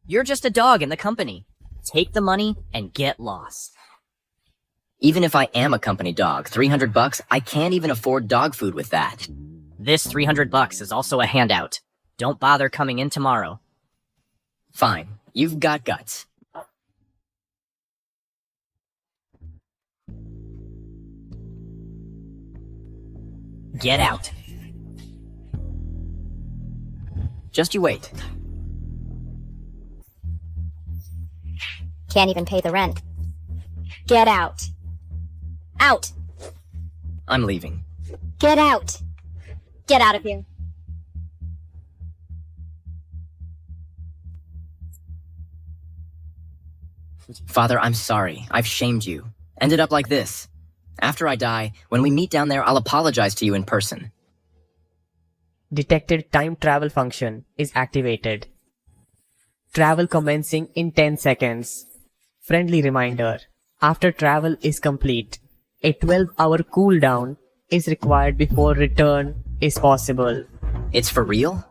You're just a dog in the company. Take the money and get lost. Even if I am a company dog, $300, I can't even afford dog food with that. This $300 is also a handout. Don't bother coming in tomorrow. Fine. You've got guts. Get out. Just you wait. Can't even pay the rent. Get out. Out. I'm leaving. Get out. Get out of here. Father, I'm sorry. I've shamed you. Ended up like this. After I die, when we meet down there, I'll apologize to you in person. Detected time travel function is activated. Travel commencing in 10 seconds. Friendly reminder. After travel is complete, a 12-hour cooldown is required before return is possible. It's for real?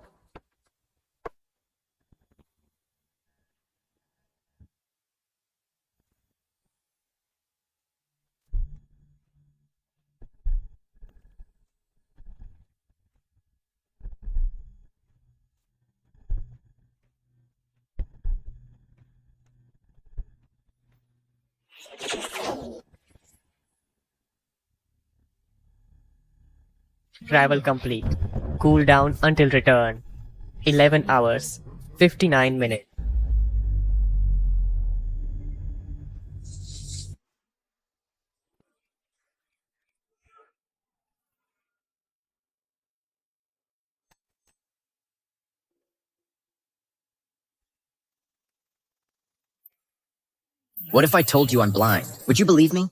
Travel complete. Cooldown until return. 11 hours. 59 minutes. What if I told you I'm blind? Would you believe me?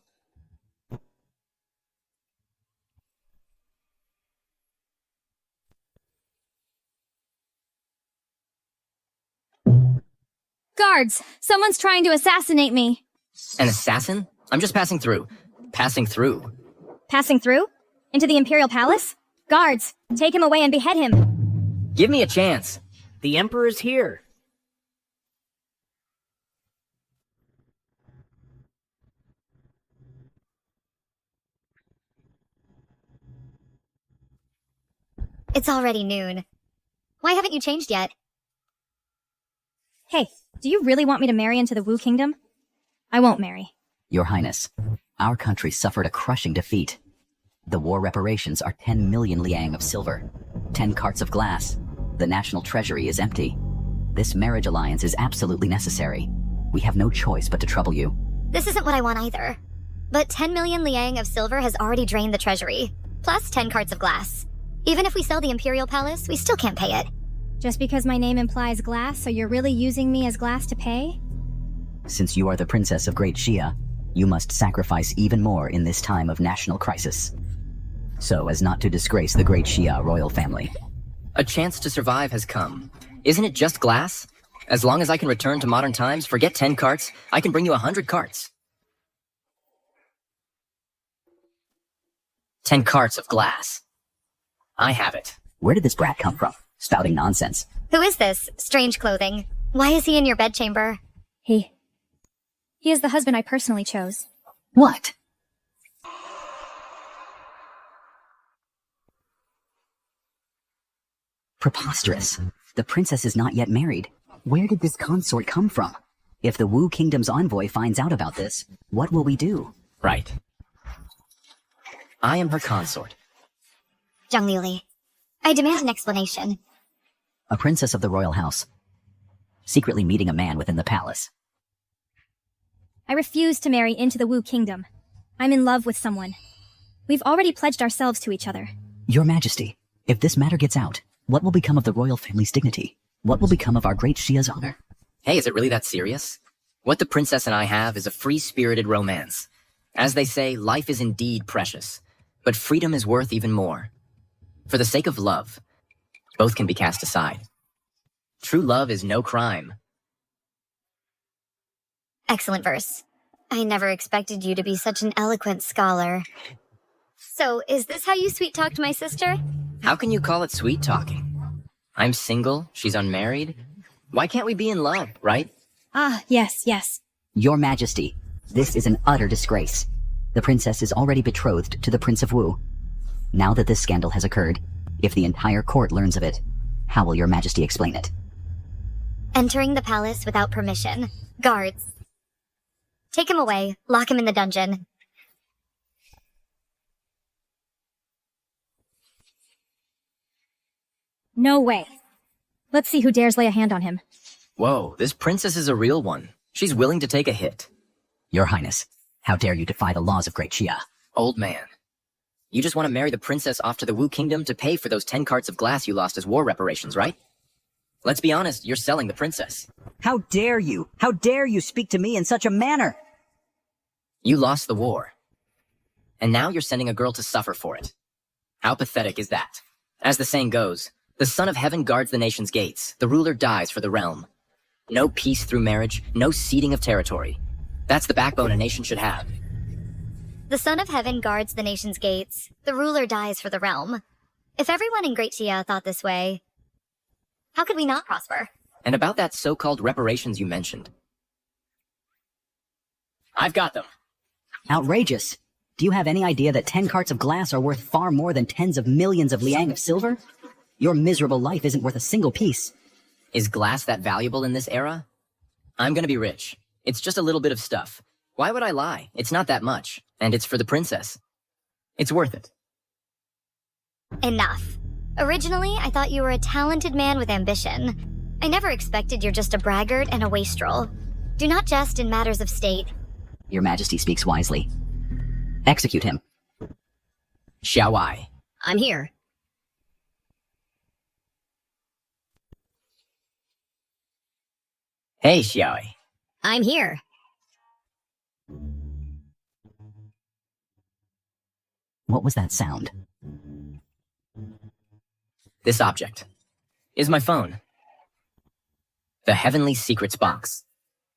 Guards! Someone's trying to assassinate me! An assassin? I'm just passing through. Passing through. Passing through? Into the Imperial Palace? Guards! Take him away and behead him! Give me a chance. The Emperor's here. It's already noon. Why haven't you changed yet? Hey, do you really want me to marry into the Wu Kingdom? I won't marry. Your Highness, our country suffered a crushing defeat. The war reparations are 10 million liang of silver, 10 carts of glass. The national treasury is empty. This marriage alliance is absolutely necessary. We have no choice but to trouble you. This isn't what I want either. But 10 million liang of silver has already drained the treasury, plus 10 carts of glass. Even if we sell the Imperial Palace, we still can't pay it. Just because my name implies glass, so you're really using me as glass to pay? Since you are the Princess of Great Xia, you must sacrifice even more in this time of national crisis, so as not to disgrace the Great Xia royal family. A chance to survive has come. Isn't it just glass? As long as I can return to modern times, forget 10 carts, I can bring you 100 carts. 10 carts of glass. I have it. Where did this brat come from? Spouting nonsense. Who is this? Strange clothing. Why is he in your bedchamber? He is the husband I personally chose. What? Preposterous. The princess is not yet married. Where did this consort come from? If the Wu Kingdom's envoy finds out about this, what will we do? Right. I am her consort. Zhang Liuli, I demand an explanation. A princess of the royal house, secretly meeting a man within the palace. I refuse to marry into the Wu Kingdom. I'm in love with someone. We've already pledged ourselves to each other. Your Majesty, if this matter gets out, what will become of the royal family's dignity? What will become of our great Xia's honor? Hey, is it really that serious? What the princess and I have is a free-spirited romance. As they say, life is indeed precious, but freedom is worth even more. For the sake of love, both can be cast aside. True love is no crime. Excellent verse. I never expected you to be such an eloquent scholar. So, is this how you sweet-talked my sister? How can you call it sweet talking? I'm single, she's unmarried. Why can't we be in love, right? Ah, yes. Your Majesty, this is an utter disgrace. The princess is already betrothed to the Prince of Wu. Now that this scandal has occurred, if the entire court learns of it, how will your Majesty explain it? Entering the palace without permission. Guards. Take him away. Lock him in the dungeon. No way. Let's see who dares lay a hand on him. Whoa, this princess is a real one. She's willing to take a hit. Your Highness, how dare you defy the laws of Great Xia? Old man. You just want to marry the princess off to the Wu Kingdom to pay for those 10 carts of glass you lost as war reparations, right? Let's be honest, you're selling the princess. How dare you? How dare you speak to me in such a manner? You lost the war. And now you're sending a girl to suffer for it. How pathetic is that? As the saying goes, the Son of Heaven guards the nation's gates. The ruler dies for the realm. No peace through marriage, no ceding of territory. That's the backbone a nation should have. The Son of Heaven guards the nation's gates. The ruler dies for the realm. If everyone in Great Xia thought this way, how could we not prosper? And about that so-called reparations you mentioned. I've got them. Outrageous. Do you have any idea that 10 carts of glass are worth far more than tens of millions of liang of silver? Your miserable life isn't worth a single piece. Is glass that valuable in this era? I'm gonna be rich. It's just a little bit of stuff. Why would I lie? It's not that much. And it's for the princess. It's worth it. Enough. Originally, I thought you were a talented man with ambition. I never expected you're just a braggart and a wastrel. Do not jest in matters of state. Your Majesty speaks wisely. Execute him. Xiao I. I'm here. Hey, Xiao. I'm here. What was that sound? This object is my phone. The Heavenly Secrets Box.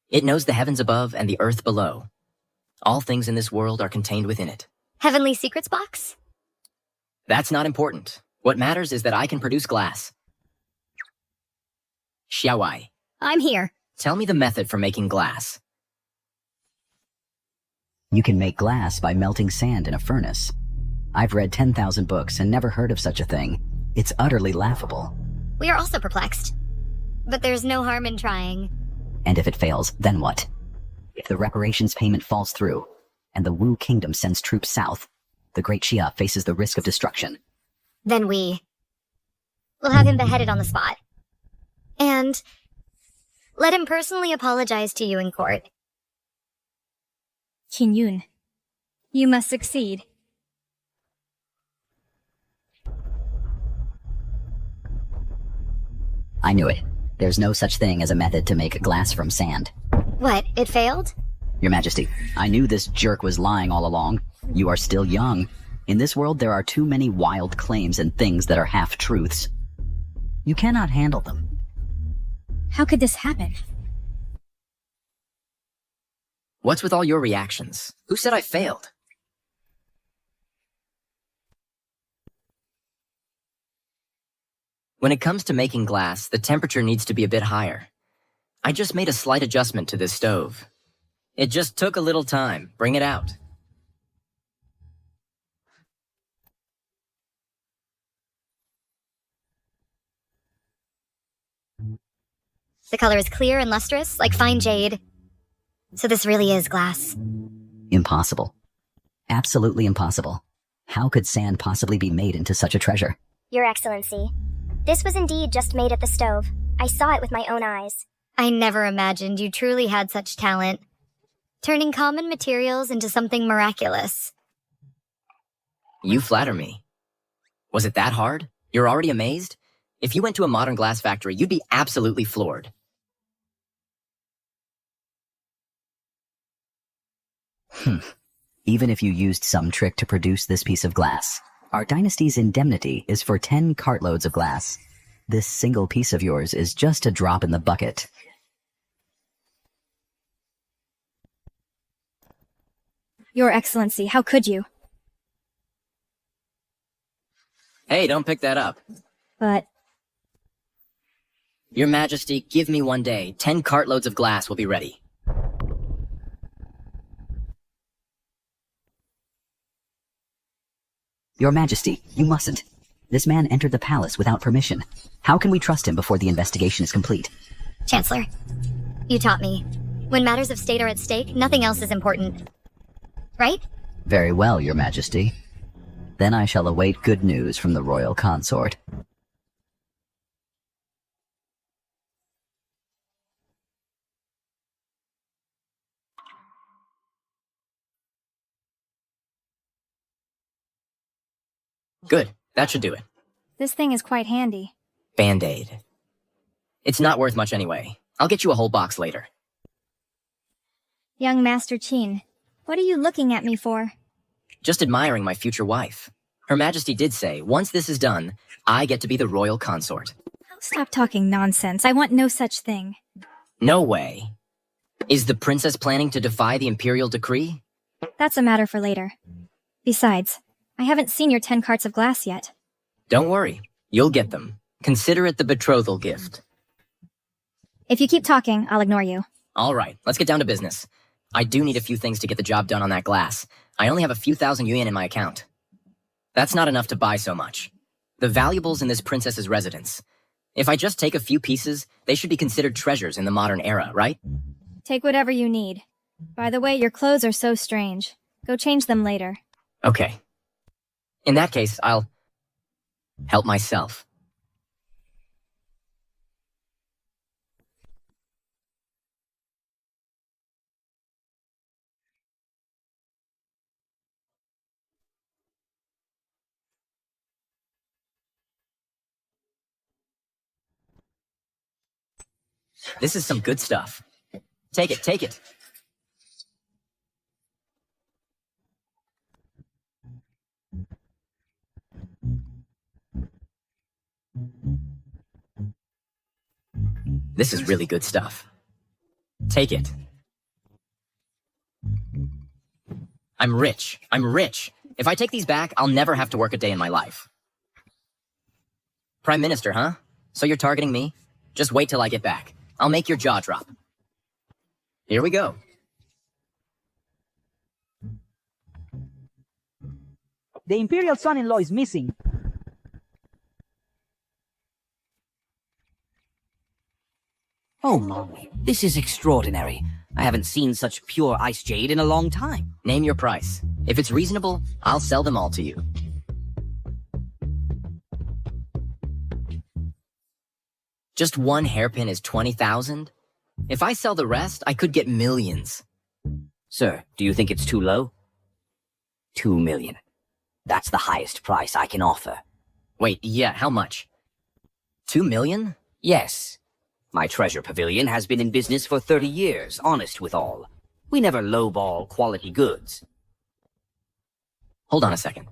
It knows the heavens above and the earth below. All things in this world are contained within it. Heavenly Secrets Box? That's not important. What matters is that I can produce glass. Xiao I. I'm here. Tell me the method for making glass. You can make glass by melting sand in a furnace. I've read 10,000 books and never heard of such a thing. It's utterly laughable. We are also perplexed. But there's no harm in trying. And if it fails, then what? If the reparations payment falls through, and the Wu Kingdom sends troops south, the Great Xia faces the risk of destruction. Then we'll have him beheaded on the spot. And let him personally apologize to you in court. Qin Yun, you must succeed. I knew it. There's no such thing as a method to make glass from sand. What, it failed? Your Majesty, I knew this jerk was lying all along. You are still young. In this world, there are too many wild claims and things that are half-truths. You cannot handle them. How could this happen? What's with all your reactions? Who said I failed? When it comes to making glass, the temperature needs to be a bit higher. I just made a slight adjustment to this stove. It just took a little time. Bring it out. The color is clear and lustrous, like fine jade. So this really is glass. Impossible. Absolutely impossible. How could sand possibly be made into such a treasure? Your Excellency, this was indeed just made at the stove. I saw it with my own eyes. I never imagined you truly had such talent. Turning common materials into something miraculous. You flatter me. Was it that hard? You're already amazed? If you went to a modern glass factory, you'd be absolutely floored. Even if you used some trick to produce this piece of glass, our dynasty's indemnity is for 10 cartloads of glass. This single piece of yours is just a drop in the bucket. Your Excellency, how could you? Hey, don't pick that up. But Your Majesty, give me 1 day. 10 cartloads of glass will be ready. Your Majesty, you mustn't. This man entered the palace without permission. How can we trust him before the investigation is complete? Chancellor, you taught me. When matters of state are at stake, nothing else is important. Right? Very well, Your Majesty. Then I shall await good news from the royal consort. Good. That should do it. This thing is quite handy. Band-Aid. It's not worth much anyway. I'll get you a whole box later. Young Master Qin, what are you looking at me for? Just admiring my future wife. Her Majesty did say, once this is done, I get to be the royal consort. Stop talking nonsense. I want no such thing. No way. Is the princess planning to defy the imperial decree? That's a matter for later. Besides, I haven't seen your 10 carts of glass yet. Don't worry. You'll get them. Consider it the betrothal gift. If you keep talking, I'll ignore you. All right, let's get down to business. I do need a few things to get the job done on that glass. I only have a few thousand yuan in my account. That's not enough to buy so much. The valuables in this princess's residence. If I just take a few pieces, they should be considered treasures in the modern era, right? Take whatever you need. By the way, your clothes are so strange. Go change them later. Okay. In that case, I'll help myself. This is some good stuff. Take it, take it. This is really good stuff. Take it. I'm rich. I'm rich. If I take these back, I'll never have to work a day in my life. Prime Minister, huh? So you're targeting me? Just wait till I get back. I'll make your jaw drop. Here we go. The imperial son-in-law is missing. Oh my, this is extraordinary. I haven't seen such pure ice jade in a long time. Name your price. If it's reasonable, I'll sell them all to you. Just one hairpin is 20,000? If I sell the rest, I could get millions. Sir, do you think it's too low? 2 million. That's the highest price I can offer. Wait, yeah, how much? 2 million? Yes. My treasure pavilion has been in business for 30 years, honest with all. We never lowball quality goods. Hold on a second.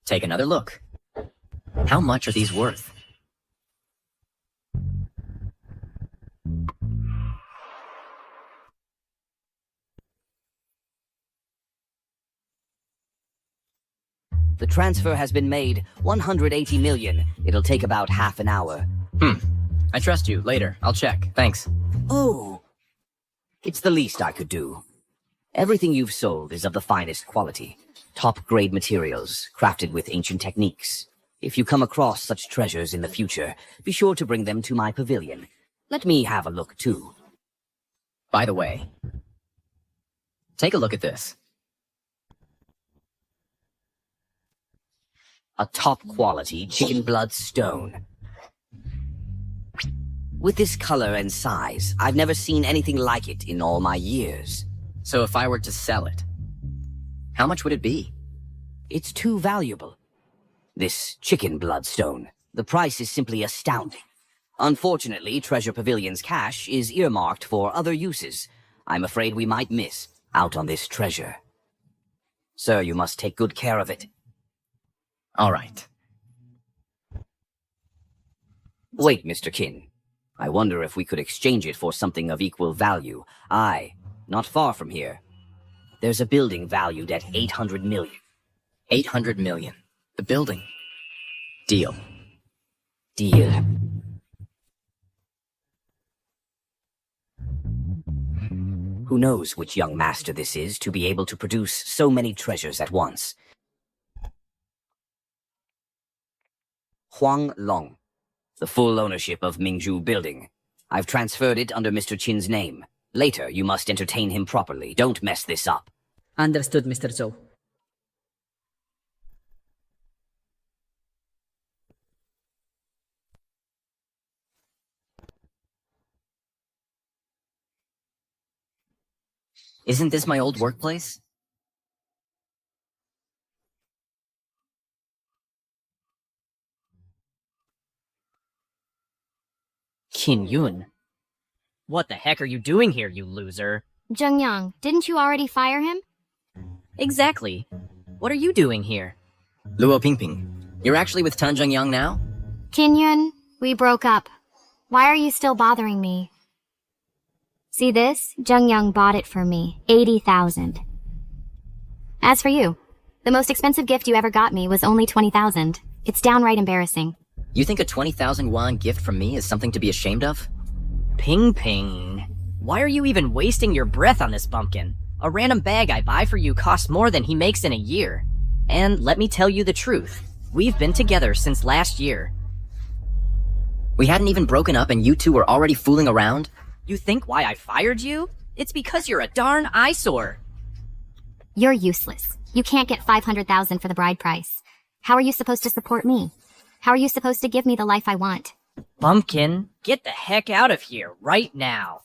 Take another look. How much are these worth? The transfer has been made. 180 million. It'll take about half an hour. I trust you. Later. I'll check. Thanks. Oh. It's the least I could do. Everything you've sold is of the finest quality. Top-grade materials, crafted with ancient techniques. If you come across such treasures in the future, be sure to bring them to my pavilion. Let me have a look, too. By the way, take a look at this. A top-quality chicken blood stone. With this color and size, I've never seen anything like it in all my years. So if I were to sell it, how much would it be? It's too valuable. This chicken blood stone, the price is simply astounding. Unfortunately, Treasure Pavilion's cash is earmarked for other uses. I'm afraid we might miss out on this treasure. Sir, you must take good care of it. All right. Wait, Mr. Qin. I wonder if we could exchange it for something of equal value. Aye, not far from here. There's a building valued at 800 million. 800 million. The building. Deal. Deal. Who knows which young master this is to be able to produce so many treasures at once? Huang Long, the full ownership of Mingzhu Building. I've transferred it under Mr. Qin's name. Later, you must entertain him properly. Don't mess this up. Understood, Mr. Zhou. Isn't this my old workplace? Qin Yun. What the heck are you doing here, you loser? Zhengyang, didn't you already fire him? Exactly. What are you doing here? Luo Pingping, you're actually with Tan Zhengyang now? Qin, we broke up. Why are you still bothering me? See this? Zhengyang bought it for me. 80,000. As for you, the most expensive gift you ever got me was only 20,000. It's downright embarrassing. You think a 20,000 yuan gift from me is something to be ashamed of? Ping. Why are you even wasting your breath on this bumpkin? A random bag I buy for you costs more than he makes in a year. And let me tell you the truth. We've been together since last year. We hadn't even broken up and you two were already fooling around? You think why I fired you? It's because you're a darn eyesore. You're useless. You can't get 500,000 for the bride price. How are you supposed to support me? How are you supposed to give me the life I want? Bumpkin, get the heck out of here right now.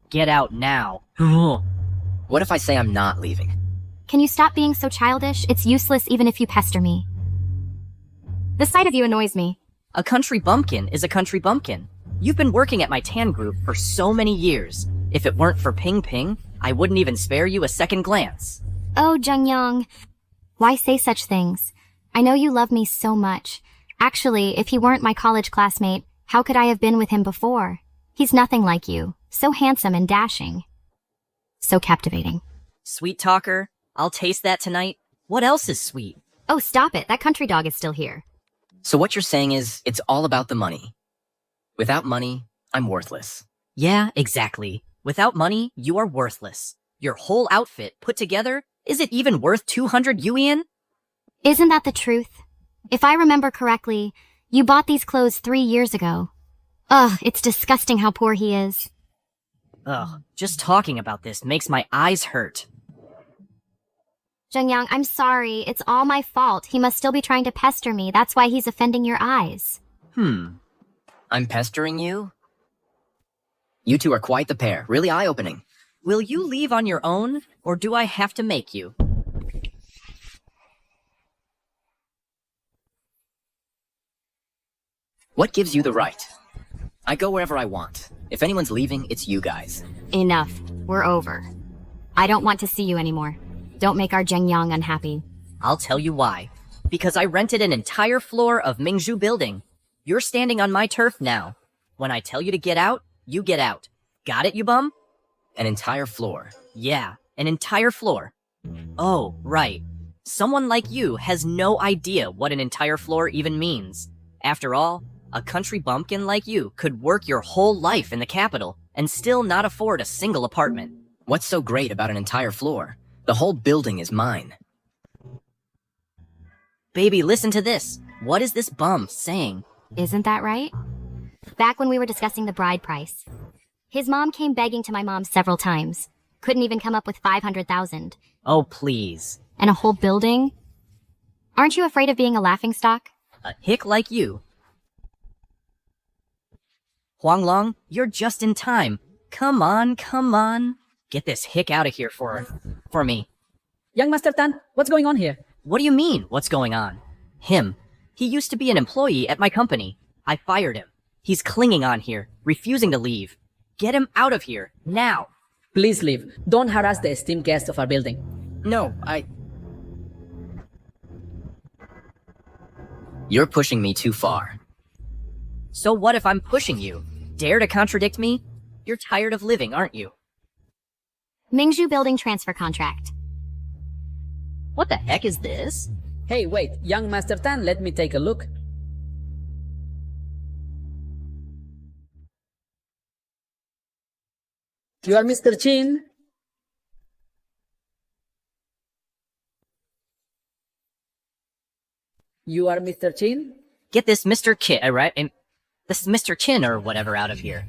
Get out now. What if I say I'm not leaving? Can you stop being so childish? It's useless even if you pester me. The sight of you annoys me. A country bumpkin is a country bumpkin. You've been working at my tan group for so many years. If it weren't for Ping, I wouldn't even spare you a second glance. Oh, Zhengyang. Why say such things? I know you love me so much. Actually, if he weren't my college classmate, how could I have been with him before? He's nothing like you. So handsome and dashing. So captivating. Sweet talker, I'll taste that tonight. What else is sweet? Oh, stop it. That country dog is still here. So what you're saying is, it's all about the money. Without money, I'm worthless. Yeah, exactly. Without money, you are worthless. Your whole outfit, put together, is it even worth 200 yuan? Isn't that the truth? If I remember correctly, you bought these clothes 3 years ago. Ugh, it's disgusting how poor he is. Ugh, just talking about this makes my eyes hurt. Zhengyang, I'm sorry. It's all my fault. He must still be trying to pester me. That's why he's offending your eyes. I'm pestering you? You two are quite the pair. Really eye-opening. Will you leave on your own, or do I have to make you? What gives you the right? I go wherever I want. If anyone's leaving, it's you guys. Enough. We're over. I don't want to see you anymore. Don't make our Zhengyang unhappy. I'll tell you why. Because I rented an entire floor of Mingzhu Building. You're standing on my turf now. When I tell you to get out, you get out. Got it, you bum? An entire floor. Yeah, an entire floor. Oh, right. Someone like you has no idea what an entire floor even means. After all, a country bumpkin like you could work your whole life in the capital and still not afford a single apartment. What's so great about an entire floor? The whole building is mine. Baby, listen to this. What is this bum saying? Isn't that right? Back when we were discussing the bride price, his mom came begging to my mom several times. Couldn't even come up with 500,000. Oh, please. And a whole building? Aren't you afraid of being a laughingstock? A hick like you. Huanglong, you're just in time. Come on. Get this hick out of here for me. Young Master Tan, what's going on here? What do you mean, what's going on? Him. He used to be an employee at my company. I fired him. He's clinging on here, refusing to leave. Get him out of here, now. Please leave. Don't harass the esteemed guest of our building. No, You're pushing me too far. So what if I'm pushing you? Dare to contradict me? You're tired of living, aren't you? Mingzhu Building transfer contract. What the heck is this? Hey, wait, young Master Tan, let me take a look. You are Mr. Chin? You are Mr. Chin? Get this Mr. Kit, right? This Mr. Chin or whatever out of here.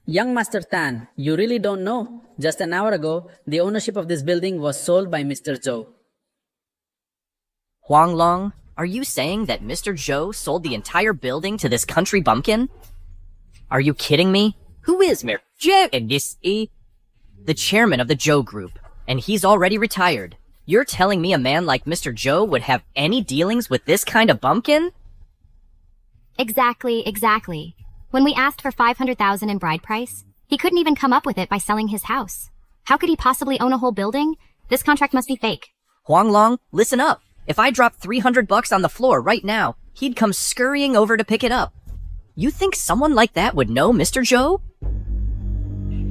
Young Master Tan, you really don't know. Just an hour ago, the ownership of this building was sold by Mr. Zhou. Huang Long, are you saying that Mr. Zhou sold the entire building to this country bumpkin? Are you kidding me? Who is Mr. Zhou? The chairman of the Zhou Group, and he's already retired. You're telling me a man like Mr. Zhou would have any dealings with this kind of bumpkin? Exactly. When we asked for 500,000 in bride price, he couldn't even come up with it by selling his house. How could he possibly own a whole building? This contract must be fake. Huang Long, listen up. If I dropped $300 on the floor right now, he'd come scurrying over to pick it up. You think someone like that would know Mr. Zhou?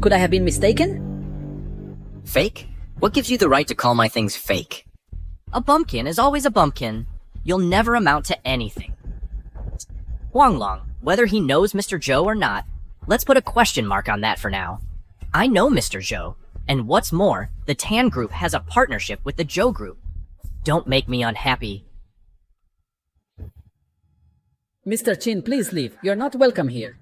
Could I have been mistaken? Fake? What gives you the right to call my things fake? A bumpkin is always a bumpkin. You'll never amount to anything. Huang Long, whether he knows Mr. Zhou or not, let's put a question mark on that for now. I know Mr. Zhou, and what's more, the Tan Group has a partnership with the Zhou Group. Don't make me unhappy. Mr. Chin, please leave. You're not welcome here.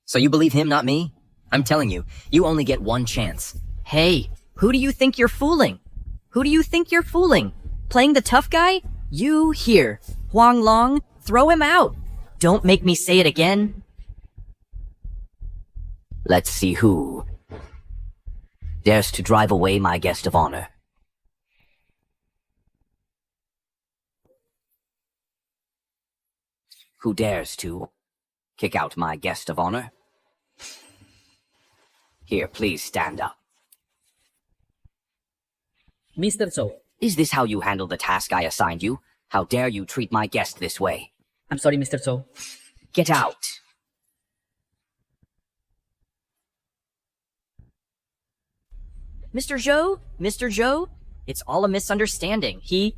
So you believe him, not me? I'm telling you, you only get one chance. Hey, who do you think you're fooling? Who do you think you're fooling? Playing the tough guy? You here. Huang Long, throw him out. Don't make me say it again. Let's see who dares to drive away my guest of honor. Who dares to kick out my guest of honor? Here, please stand up. Mr. Zhou. Is this how you handle the task I assigned you? How dare you treat my guest this way? I'm sorry, Mr. Zhou. Get out! Mr. Zhou, it's all a misunderstanding. He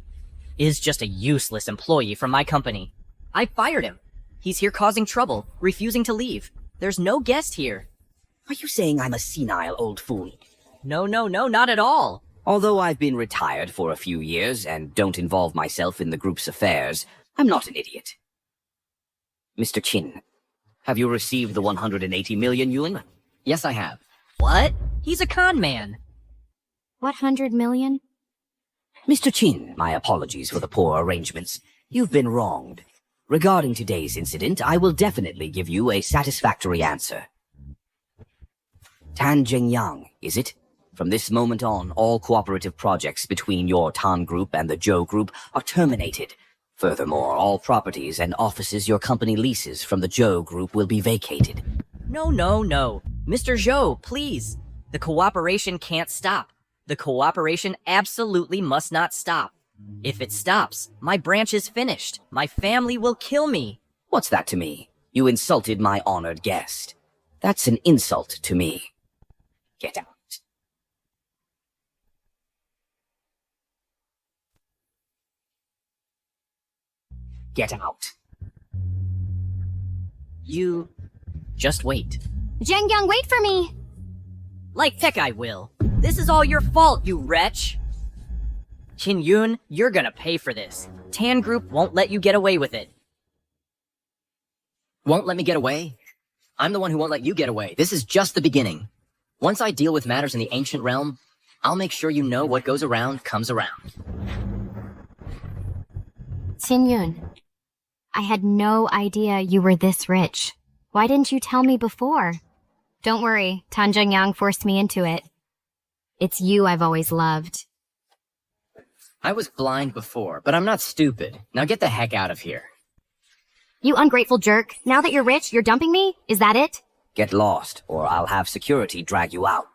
is just a useless employee from my company. I fired him. He's here causing trouble, refusing to leave. There's no guest here. Are you saying I'm a senile old fool? No, not at all. Although I've been retired for a few years and don't involve myself in the group's affairs, I'm not an idiot. Mr. Chin, have you received the 180 million yuan? Yes, I have. What? He's a con man. What 100 million? Mr. Chin, my apologies for the poor arrangements. You've been wronged. Regarding today's incident, I will definitely give you a satisfactory answer. Tan Jingyang, is it? From this moment on, all cooperative projects between your Tan Group and the Zhou Group are terminated. Furthermore, all properties and offices your company leases from the Zhou Group will be vacated. No. Mr. Zhou, please. The cooperation can't stop. The cooperation absolutely must not stop. If it stops, my branch is finished. My family will kill me. What's that to me? You insulted my honored guest. That's an insult to me. Get out. Get out. You just wait. Zhengyang, wait for me! Like heck I will. This is all your fault, you wretch. Qin Yun, you're gonna pay for this. Tan Group won't let you get away with it. Won't let me get away? I'm the one who won't let you get away. This is just the beginning. Once I deal with matters in the ancient realm, I'll make sure you know what goes around comes around. Qin Yun, I had no idea you were this rich. Why didn't you tell me before? Don't worry, Tan Zhengyang forced me into it. It's you I've always loved. I was blind before, but I'm not stupid. Now get the heck out of here. You ungrateful jerk. Now that you're rich, you're dumping me? Is that it? Get lost, or I'll have security drag you out.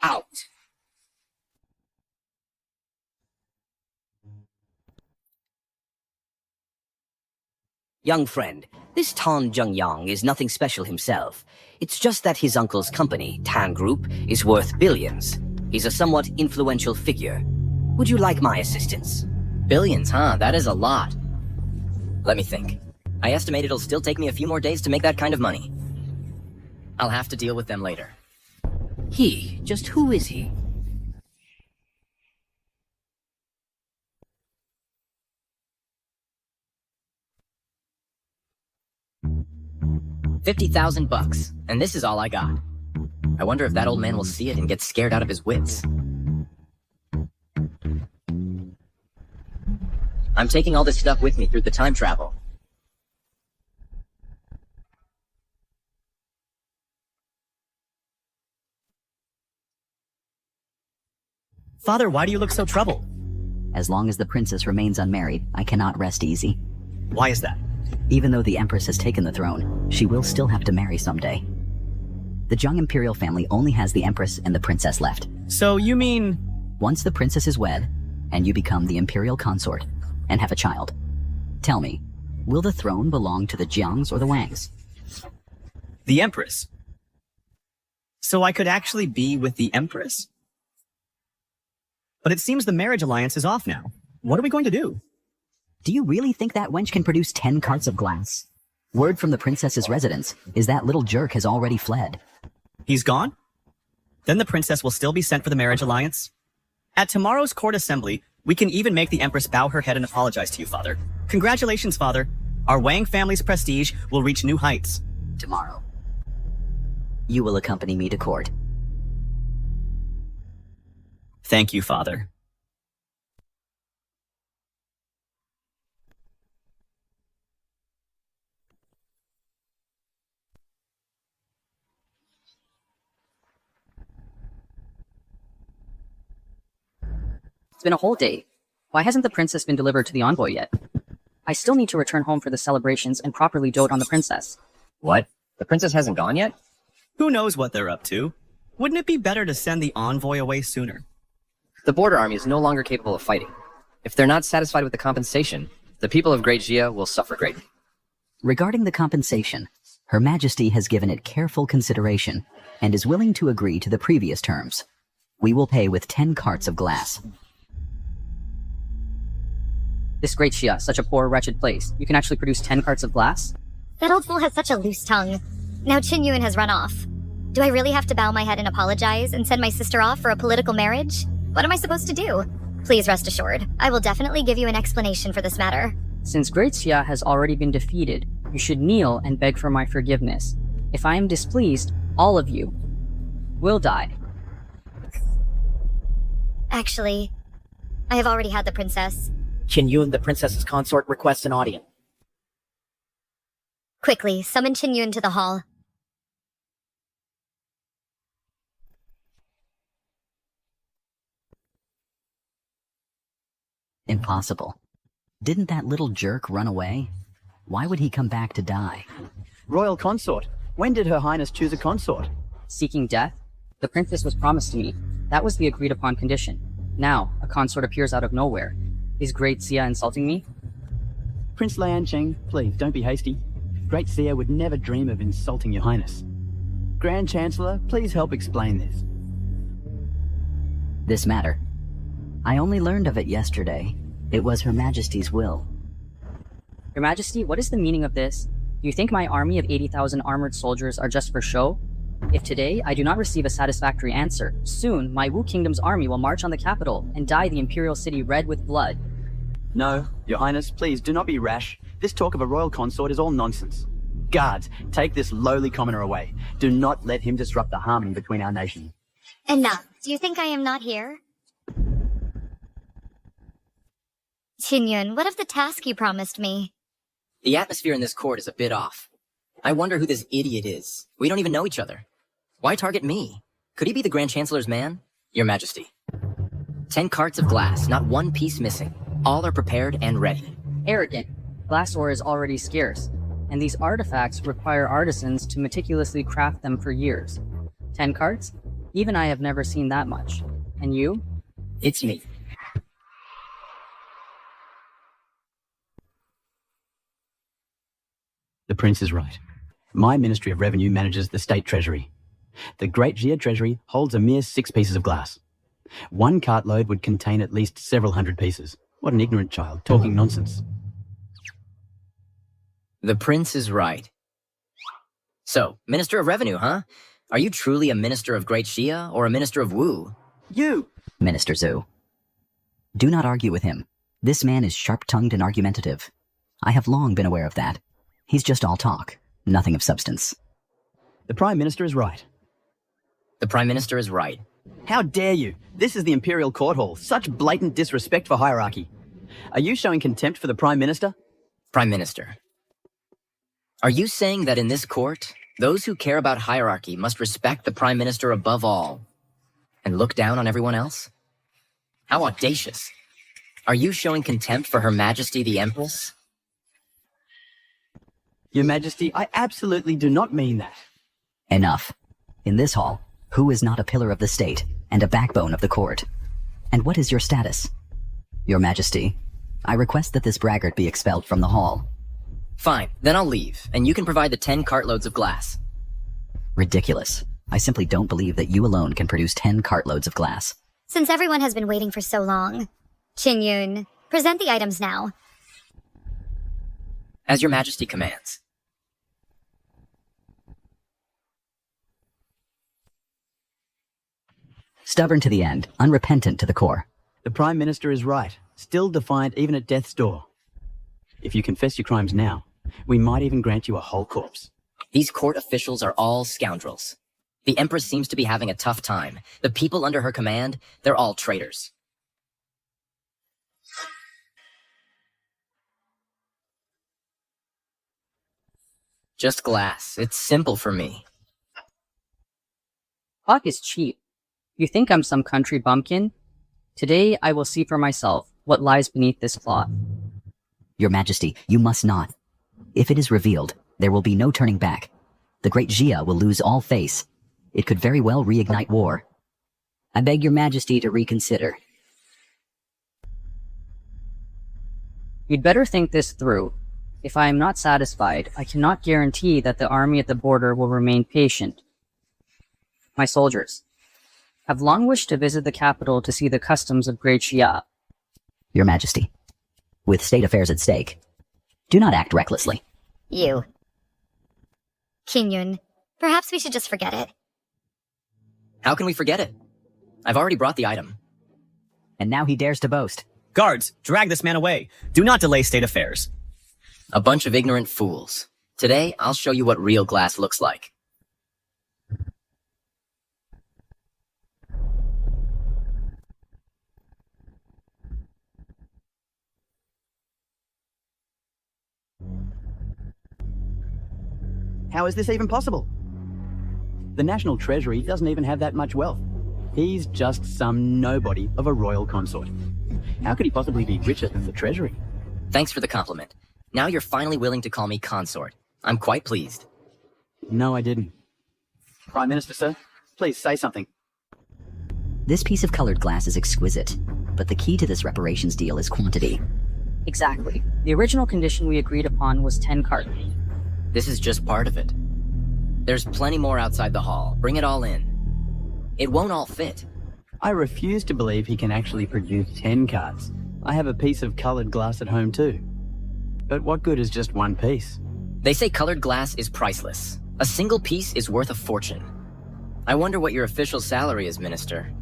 Out! Young friend, This Tan Zhengyang is nothing special himself. It's just that his uncle's company, Tan Group, is worth billions. He's a somewhat influential figure. Would you like my assistance? Billions, huh? That is a lot. Let me think. I estimate it'll still take me a few more days to make that kind of money. I'll have to deal with them later. He? Just who is he? $50,000, and this is all I got. I wonder if that old man will see it and get scared out of his wits. I'm taking all this stuff with me through the time travel. Father, why do you look so troubled? As long as the princess remains unmarried, I cannot rest easy. Why is that? Even though the empress has taken the throne, she will still have to marry someday. The Zheng imperial family only has the empress and the princess left. So you mean... Once the princess is wed, and you become the imperial consort, and have a child, tell me, will the throne belong to the Jiangs or the Wangs? the Empress? So I could actually be with the Empress? But it seems the marriage alliance is off now. What are we going to do? Do you really think that wench can produce 10 carts of glass? Word from the princess's residence is that little jerk has already fled. He's gone? Then the princess will still be sent for the marriage alliance? At tomorrow's court assembly, we can even make the Empress bow her head and apologize to you, Father. Congratulations, Father. Our Wang family's prestige will reach new heights. Tomorrow, you will accompany me to court. Thank you, Father. It's been a whole day. Why hasn't the princess been delivered to the envoy yet? I still need to return home for the celebrations and properly dote on the princess. What? The princess hasn't gone yet? Who knows what they're up to? Wouldn't it be better to send the envoy away sooner? The border army is no longer capable of fighting. If they're not satisfied with the compensation, the people of Great Jia will suffer greatly. Regarding the compensation, Her Majesty has given it careful consideration and is willing to agree to the previous terms. We will pay with 10 carts of glass. This Great Jia, such a poor, wretched place. You can actually produce 10 carts of glass? That old fool has such a loose tongue. Now Qin Yuan has run off. Do I really have to bow my head and apologize and send my sister off for a political marriage? What am I supposed to do? Please rest assured, I will definitely give you an explanation for this matter. Since Great Jia has already been defeated, you should kneel and beg for my forgiveness. If I am displeased, all of you will die. Actually, I have already had the princess. Qin Yuan, the princess's consort, requests an audience. Quickly, summon Qin Yuan to the hall. Impossible. Didn't that little jerk run away? Why would he come back to die? Royal consort. When did Her Highness choose a consort? Seeking death? The princess was promised to me. That was the agreed upon condition. Now, a consort appears out of nowhere. Is Great Xia insulting me? Prince Liancheng, please don't be hasty. Great Xia would never dream of insulting Your Highness. Grand Chancellor, please help explain this. This matter. I only learned of it yesterday. It was Her Majesty's will. Your Majesty, what is the meaning of this? Do you think my army of 80,000 armored soldiers are just for show? If today I do not receive a satisfactory answer, soon my Wu Kingdom's army will march on the capital and dye the imperial city red with blood. No, Your Highness, please do not be rash. This talk of a royal consort is all nonsense. Guards, take this lowly commoner away. Do not let him disrupt the harmony between our nations. Enough. Do you think I am not here? Qin Yuan, what of the task you promised me? The atmosphere in this court is a bit off. I wonder who this idiot is. We don't even know each other. Why target me? Could he be the Grand Chancellor's man? Your Majesty. 10 carts of glass, not one piece missing. All are prepared and ready. Arrogant. Glass ore is already scarce, and these artifacts require artisans to meticulously craft them for years. 10 carts? Even I have never seen that much. And you? It's me. The prince is right. My Ministry of Revenue manages the state treasury. The Great Gia treasury holds a mere 6 pieces of glass. One cartload would contain at least several hundred pieces. What an ignorant child, talking nonsense. The prince is right. So, Minister of Revenue, huh? Are you truly a Minister of Great Gia or a Minister of Wu? You! Minister Zhu. Do not argue with him. This man is sharp-tongued and argumentative. I have long been aware of that. He's just all talk, nothing of substance. The Prime Minister is right. The Prime Minister is right. How dare you? This is the Imperial Court Hall. Such blatant disrespect for hierarchy. Are you showing contempt for the Prime Minister? Prime Minister. Are you saying that in this court, those who care about hierarchy must respect the Prime Minister above all and look down on everyone else? How audacious. Are you showing contempt for Her Majesty the Empress? Your Majesty, I absolutely do not mean that. Enough. In this hall, who is not a pillar of the state and a backbone of the court? And what is your status? Your Majesty, I request that this braggart be expelled from the hall. Fine, then I'll leave, and you can provide the 10 cartloads of glass. Ridiculous. I simply don't believe that you alone can produce 10 cartloads of glass. Since everyone has been waiting for so long, Qin, present the items now. As your Majesty commands. Stubborn to the end, unrepentant to the core. The Prime Minister is right, still defiant even at death's door. If you confess your crimes now, we might even grant you a whole corpse. These court officials are all scoundrels. The Empress seems to be having a tough time. The people under her command, they're all traitors. Just glass. It's simple for me. Talk is cheap. You think I'm some country bumpkin? Today I will see for myself what lies beneath this cloth. Your Majesty, you must not. If it is revealed, there will be no turning back. The Great Gia will lose all face. It could very well reignite war. I beg your Majesty to reconsider. You'd better think this through. If I am not satisfied, I cannot guarantee that the army at the border will remain patient. My soldiers have long wished to visit the capital to see the customs of Great Xia. Your Majesty, with state affairs at stake, do not act recklessly. You. Qin, perhaps we should just forget it. How can we forget it? I've already brought the item. And now he dares to boast. Guards, drag this man away. Do not delay state affairs. A bunch of ignorant fools. Today, I'll show you what real glass looks like. How is this even possible? The National Treasury doesn't even have that much wealth. He's just some nobody of a royal consort. How could he possibly be richer than the Treasury? Thanks for the compliment. Now you're finally willing to call me consort. I'm quite pleased. No, I didn't. Prime Minister, sir, please say something. This piece of colored glass is exquisite, but the key to this reparations deal is quantity. Exactly. The original condition we agreed upon was 10 cartons. This is just part of it. There's plenty more outside the hall. Bring it all in. It won't all fit. I refuse to believe he can actually produce 10 cards. I have a piece of colored glass at home too. But what good is just one piece? They say colored glass is priceless. A single piece is worth a fortune. I wonder what your official salary is, Minister.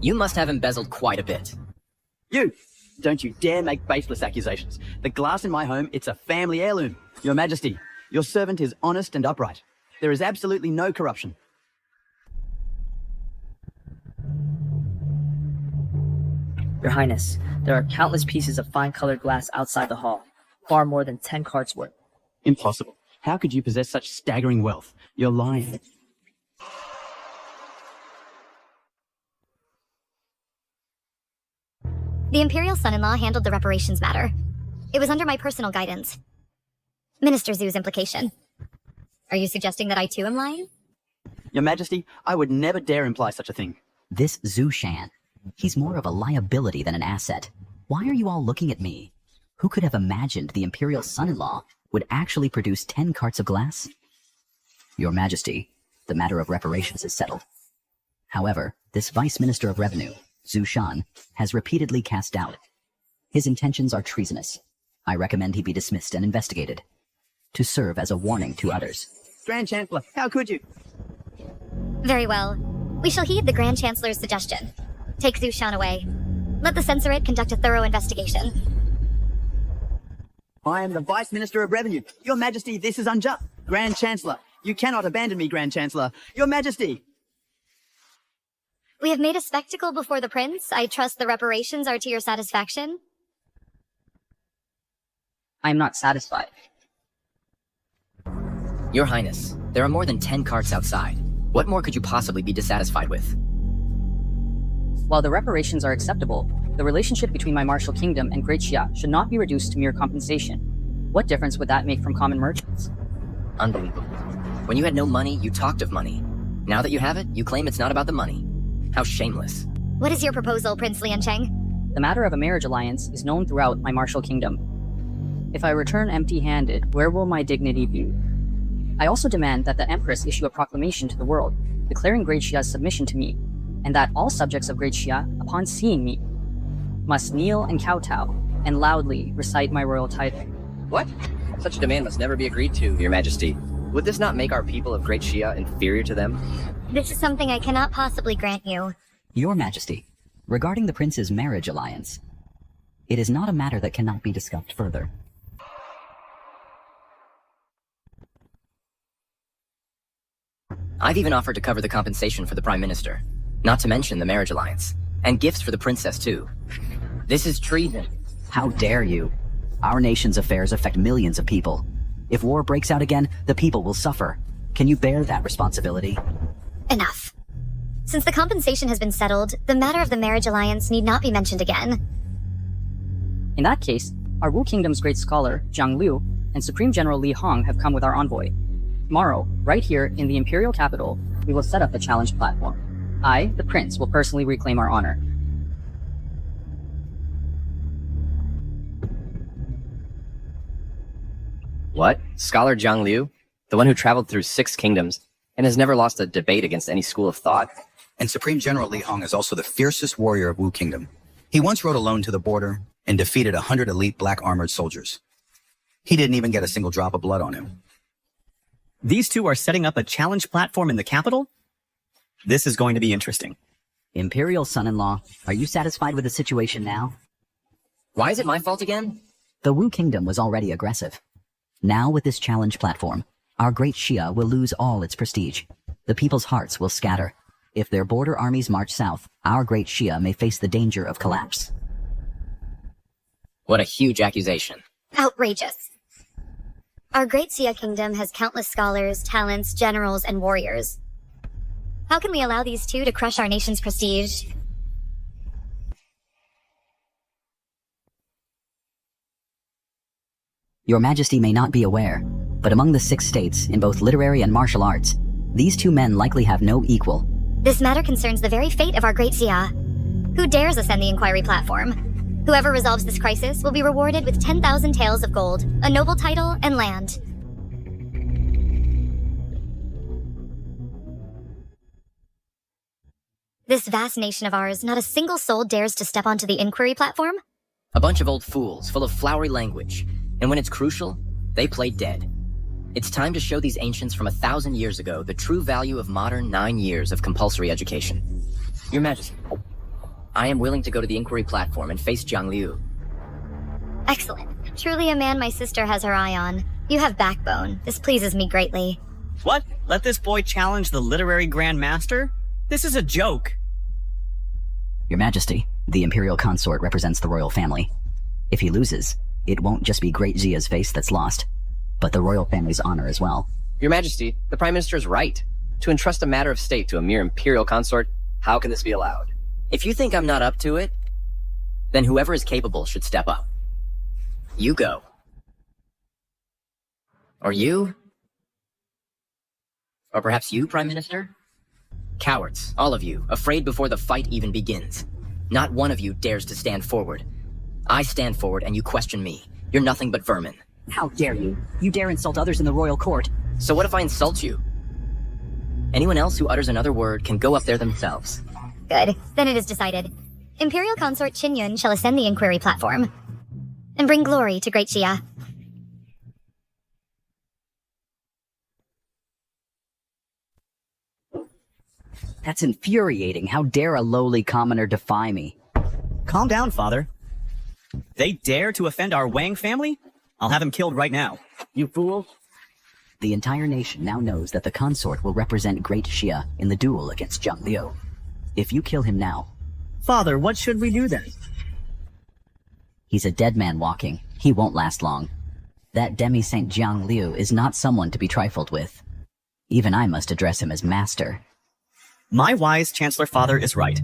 You must have embezzled quite a bit. You! Don't you dare make baseless accusations. The glass in my home, it's a family heirloom. Your Majesty, your servant is honest and upright. There is absolutely no corruption. Your Highness, there are countless pieces of fine colored glass outside the hall. Far more than 10 carts worth. Impossible. How could you possess such staggering wealth? You're lying. The Imperial son-in-law handled the reparations matter. It was under my personal guidance. Minister Zhu's implication. Are you suggesting that I too am lying? Your Majesty, I would never dare imply such a thing. This Zhu Shan, he's more of a liability than an asset. Why are you all looking at me? Who could have imagined the Imperial son-in-law would actually produce 10 carts of glass? Your Majesty, the matter of reparations is settled. However, this Vice Minister of Revenue, Zhu Shan, has repeatedly cast doubt. His intentions are treasonous. I recommend he be dismissed and investigated, to serve as a warning to others. Grand Chancellor, how could you? Very well. We shall heed the Grand Chancellor's suggestion. Take Zhu Shan away. Let the censorate conduct a thorough investigation. I am the Vice Minister of Revenue. Your Majesty, this is unjust. Grand Chancellor, you cannot abandon me, Grand Chancellor. Your Majesty! We have made a spectacle before the prince. I trust the reparations are to your satisfaction. I am not satisfied. Your Highness, there are more than 10 carts outside. What more could you possibly be dissatisfied with? While the reparations are acceptable, the relationship between my martial kingdom and Great Xia should not be reduced to mere compensation. What difference would that make from common merchants? Unbelievable. When you had no money, you talked of money. Now that you have it, you claim it's not about the money. How shameless. What is your proposal, Prince Liancheng? The matter of a marriage alliance is known throughout my martial kingdom. If I return empty-handed, where will my dignity be? I also demand that the Empress issue a proclamation to the world, declaring Great Xia's submission to me, and that all subjects of Great Xia, upon seeing me, must kneel and kowtow, and loudly recite my royal title. What? Such a demand must never be agreed to, Your Majesty. Would this not make our people of Great Xia inferior to them? This is something I cannot possibly grant you. Your Majesty, regarding the prince's marriage alliance, it is not a matter that cannot be discussed further. I've even offered to cover the compensation for the Prime Minister, not to mention the marriage alliance, and gifts for the princess too. This is treason. How dare you? Our nation's affairs affect millions of people. If war breaks out again, the people will suffer. Can you bear that responsibility? Enough. Since the compensation has been settled, the matter of the marriage alliance need not be mentioned again. In that case, our Wu Kingdom's great scholar, Jiang Liu, and Supreme General Li Hong have come with our envoy. Tomorrow, right here in the imperial capital, we will set up a challenge platform. I, the prince, will personally reclaim our honor. What? Scholar Jiang Liu? The one who traveled through 6 kingdoms and has never lost a debate against any school of thought? And Supreme General Li Hong is also the fiercest warrior of Wu Kingdom. He once rode alone to the border and defeated 100 elite black armored soldiers. He didn't even get a single drop of blood on him. These two are setting up a challenge platform in the capital? This is going to be interesting. Imperial son-in-law, are you satisfied with the situation now? Why is it my fault again? The Wu Kingdom was already aggressive. Now with this challenge platform, our Great Xia will lose all its prestige. The people's hearts will scatter. If their border armies march south, our Great Xia may face the danger of collapse. What a huge accusation. Outrageous. Our Great Xia Kingdom has countless scholars, talents, generals, and warriors. How can we allow these two to crush our nation's prestige? Your Majesty may not be aware, but among the 6 states, in both literary and martial arts, these 2 men likely have no equal. This matter concerns the very fate of our Great Xia. Who dares ascend the inquiry platform? Whoever resolves this crisis will be rewarded with 10,000 taels of gold, a noble title, and land. This vast nation of ours, not a single soul dares to step onto the inquiry platform? A bunch of old fools full of flowery language, and when it's crucial, they play dead. It's time to show these ancients from 1,000 years ago the true value of modern 9 years of compulsory education. Your Majesty, I am willing to go to the inquiry platform and face Jiang Liu. Excellent. Truly a man my sister has her eye on. You have backbone. This pleases me greatly. What? Let this boy challenge the literary Grand Master? This is a joke. Your Majesty, the Imperial Consort represents the royal family. If he loses, it won't just be Great Xia's face that's lost, but the royal family's honor as well. Your Majesty, the Prime Minister is right. To entrust a matter of state to a mere imperial consort, how can this be allowed? If you think I'm not up to it, then whoever is capable should step up. You go. Or you? Or perhaps you, Prime Minister? Cowards, all of you, afraid before the fight even begins. Not one of you dares to stand forward. I stand forward and you question me. You're nothing but vermin. How dare you? You dare insult others in the royal court. So what if I insult you? Anyone else who utters another word can go up there themselves. Good. Then it is decided. Imperial Consort Qinyun shall ascend the inquiry platform and bring glory to Great Xia. That's infuriating. How dare a lowly commoner defy me? Calm down, father. They dare to offend our Wang family? I'll have him killed right now. You fool. The entire nation now knows that the consort will represent Great Xia in the duel against Zhang Liu. If you kill him now... Father, what should we do then? He's a dead man walking. He won't last long. That demi-saint Zhang Liu is not someone to be trifled with. Even I must address him as master. My wise Chancellor father is right.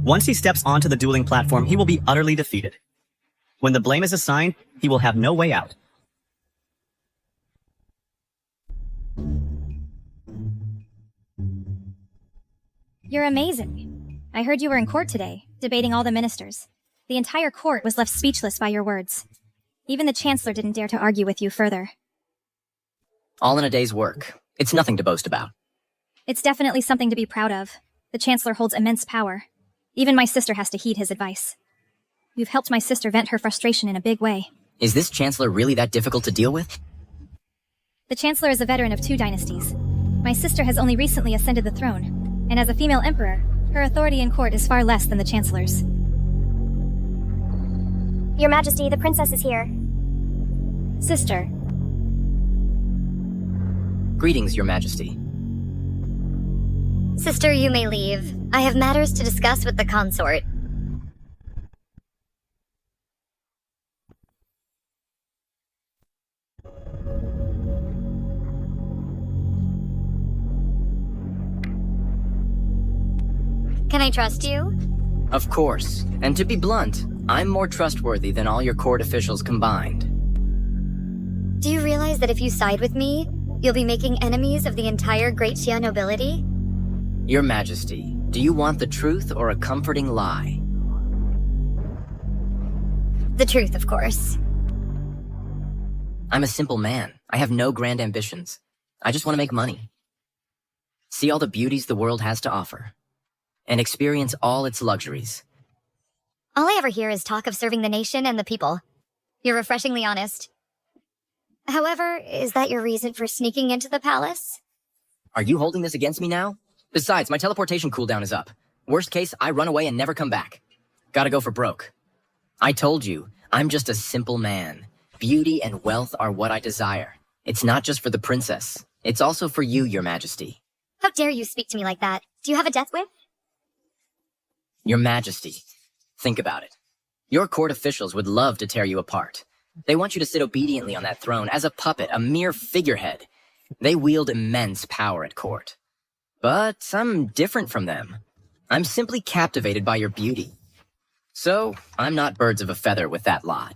Once he steps onto the dueling platform, he will be utterly defeated. When the blame is assigned, he will have no way out. You're amazing. I heard you were in court today, debating all the ministers. The entire court was left speechless by your words. Even the Chancellor didn't dare to argue with you further. All in a day's work. It's nothing to boast about. It's definitely something to be proud of. The Chancellor holds immense power. Even my sister has to heed his advice. You've helped my sister vent her frustration in a big way. Is this Chancellor really that difficult to deal with? The Chancellor is a veteran of 2 dynasties. My sister has only recently ascended the throne, and as a female emperor, her authority in court is far less than the Chancellor's. Your Majesty, the princess is here. Sister. Greetings, Your Majesty. Sister, you may leave. I have matters to discuss with the consort. Can I trust you? Of course. And to be blunt, I'm more trustworthy than all your court officials combined. Do you realize that if you side with me, you'll be making enemies of the entire Great Xia nobility? Your Majesty, do you want the truth or a comforting lie? The truth, of course. I'm a simple man. I have no grand ambitions. I just want to make money. See all the beauties the world has to offer. And experience all its luxuries. All I ever hear is talk of serving the nation and the people. You're refreshingly honest. However, is that your reason for sneaking into the palace? Are you holding this against me now? Besides, my teleportation cooldown is up. Worst case, I run away and never come back. Gotta go for broke. I told you, I'm just a simple man. Beauty and wealth are what I desire. It's not just for the princess. It's also for you, Your Majesty. How dare you speak to me like that? Do you have a death wish? Your Majesty, think about it. Your court officials would love to tear you apart. They want you to sit obediently on that throne as a puppet, a mere figurehead. They wield immense power at court. But I'm different from them. I'm simply captivated by your beauty. So, I'm not birds of a feather with that lot.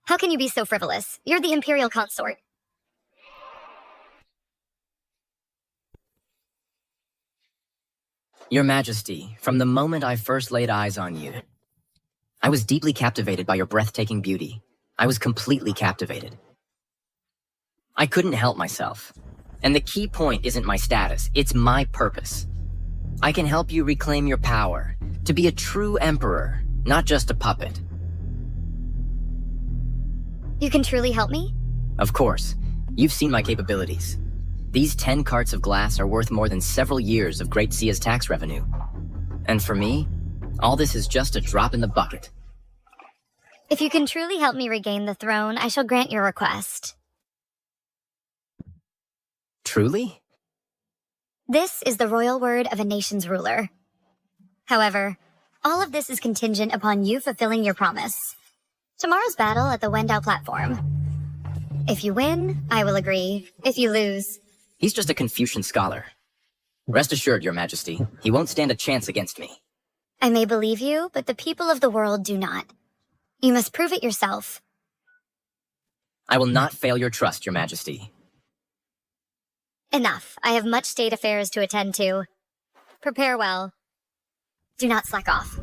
How can you be so frivolous? You're the Imperial Consort. Your Majesty, from the moment I first laid eyes on you, I was deeply captivated by your breathtaking beauty. I was completely captivated. I couldn't help myself. And the key point isn't my status, it's my purpose. I can help you reclaim your power, to be a true emperor, not just a puppet. You can truly help me? Of course. You've seen my capabilities. These 10 carts of glass are worth more than several years of Great Xia's tax revenue. And for me, all this is just a drop in the bucket. If you can truly help me regain the throne, I shall grant your request. Truly? This is the royal word of a nation's ruler. However, all of this is contingent upon you fulfilling your promise. Tomorrow's battle at the Wendao platform. If you win, I will agree. If you lose... He's just a Confucian scholar. Rest assured, Your Majesty, he won't stand a chance against me. I may believe you, but the people of the world do not. You must prove it yourself. I will not fail your trust, Your Majesty. Enough. I have much state affairs to attend to. Prepare well. Do not slack off.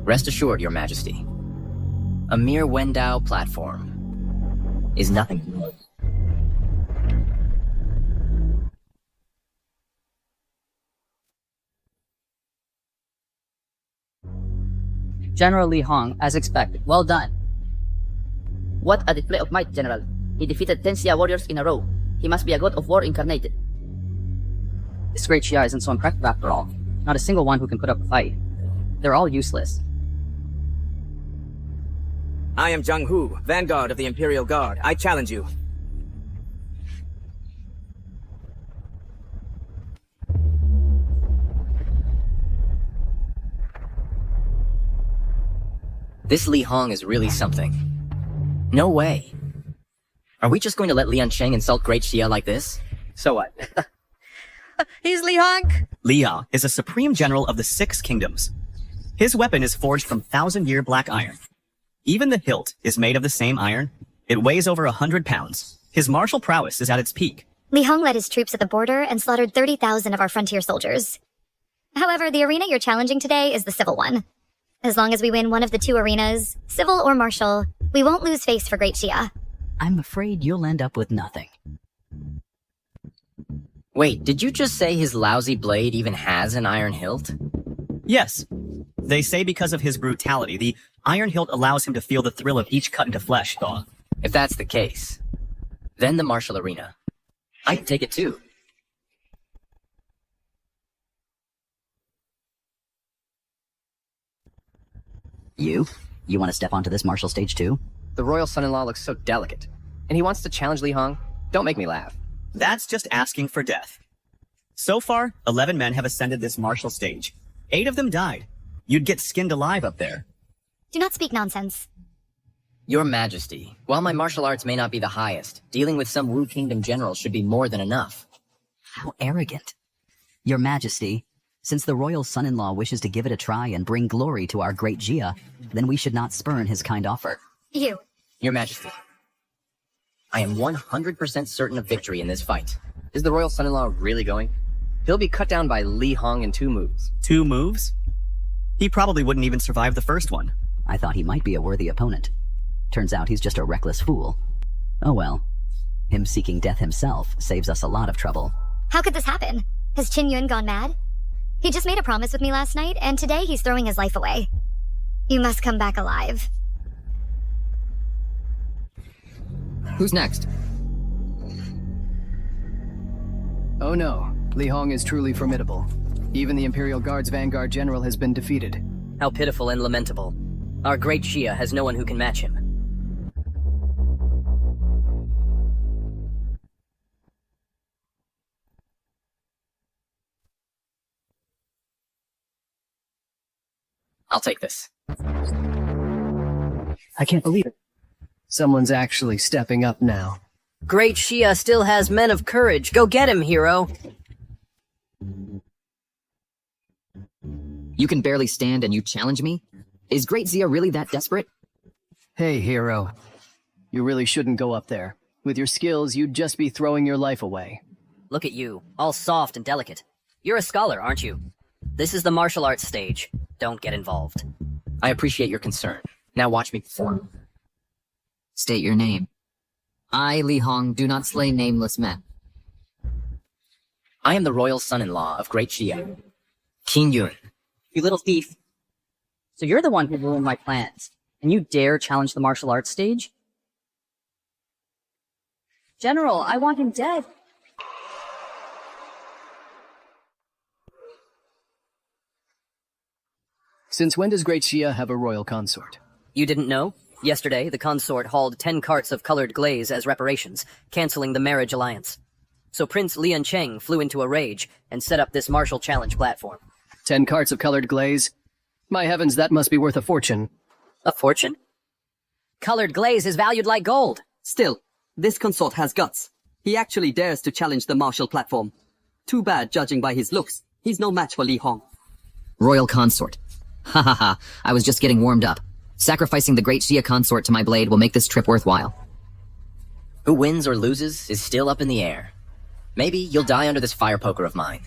Rest assured, Your Majesty. A mere Wendao platform. is nothing to me. General Li Hong, as expected. Well done. What a display of might, General. He defeated 10 Xia warriors in a row. He must be a god of war incarnated. This great Xia isn't so impressive after all. Not a single one who can put up a fight. They're all useless. I am Zhang Hu, Vanguard of the Imperial Guard. I challenge you. This Li Hong is really something. No way. Are we just going to let Lian Cheng insult Great Xia like this? So what? He's Li Hong! Lia is a supreme general of the 6 kingdoms. His weapon is forged from 1,000-year black iron. Even the hilt is made of the same iron. It weighs over 100 pounds. His martial prowess is at its peak. Li Hong led his troops at the border and slaughtered 30,000 of our frontier soldiers. However, the arena you're challenging today is the civil one. As long as we win one of the 2 arenas, civil or martial, we won't lose face for Great Xia. I'm afraid you'll end up with nothing. Wait, did you just say his lousy blade even has an iron hilt? Yes. They say because of his brutality, the iron hilt allows him to feel the thrill of each cut into flesh thaw. If that's the case, then the martial arena. I can take it too. You want to step onto this martial stage too? The royal son-in-law looks so delicate. And he wants to challenge Li Hong? Don't make me laugh. That's just asking for death. So far, 11 men have ascended this martial stage. 8 of them died. You'd get skinned alive up there. Do not speak nonsense. Your Majesty, while my martial arts may not be the highest, dealing with some Wu Kingdom general should be more than enough. How arrogant. Your Majesty, since the royal son-in-law wishes to give it a try and bring glory to our great Jia, then we should not spurn his kind offer. You. Your Majesty, I am 100% certain of victory in this fight. Is the royal son-in-law really going? He'll be cut down by Li Hong in 2 moves. 2 moves? He probably wouldn't even survive the first one. I thought he might be a worthy opponent. Turns out he's just a reckless fool. Oh well. Him seeking death himself saves us a lot of trouble. How could this happen? Has Qin Yun gone mad? He just made a promise with me last night, and today he's throwing his life away. You must come back alive. Who's next? Oh no, Li Hong is truly formidable. Even the Imperial Guard's Vanguard General has been defeated. How pitiful and lamentable. Our great Xia has no one who can match him. I'll take this. I can't believe it. Someone's actually stepping up now. Great Xia still has men of courage. Go get him, hero. You can barely stand and you challenge me? Is Great Xia really that desperate? Hey, hero. You really shouldn't go up there. With your skills, you'd just be throwing your life away. Look at you, all soft and delicate. You're a scholar, aren't you? This is the martial arts stage. Don't get involved. I appreciate your concern. Now watch me perform. State your name. I, Li Hong, do not slay nameless men. I am the royal son-in-law of Great Xia, Qin Yun. You little thief. So you're the one who ruined my plans, and you dare challenge the martial arts stage? General, I want him dead. Since when does Great Xia have a royal consort? You didn't know? Yesterday, the consort hauled 10 carts of colored glaze as reparations, canceling the marriage alliance. So Prince Lian Cheng flew into a rage and set up this martial challenge platform. 10 carts of colored glaze? My heavens, that must be worth a fortune. A fortune? Colored glaze is valued like gold. Still, this consort has guts. He actually dares to challenge the martial platform. Too bad, judging by his looks. He's no match for Li Hong. Royal consort. Ha ha ha, I was just getting warmed up. Sacrificing the Great Xia consort to my blade will make this trip worthwhile. Who wins or loses is still up in the air. Maybe you'll die under this fire poker of mine.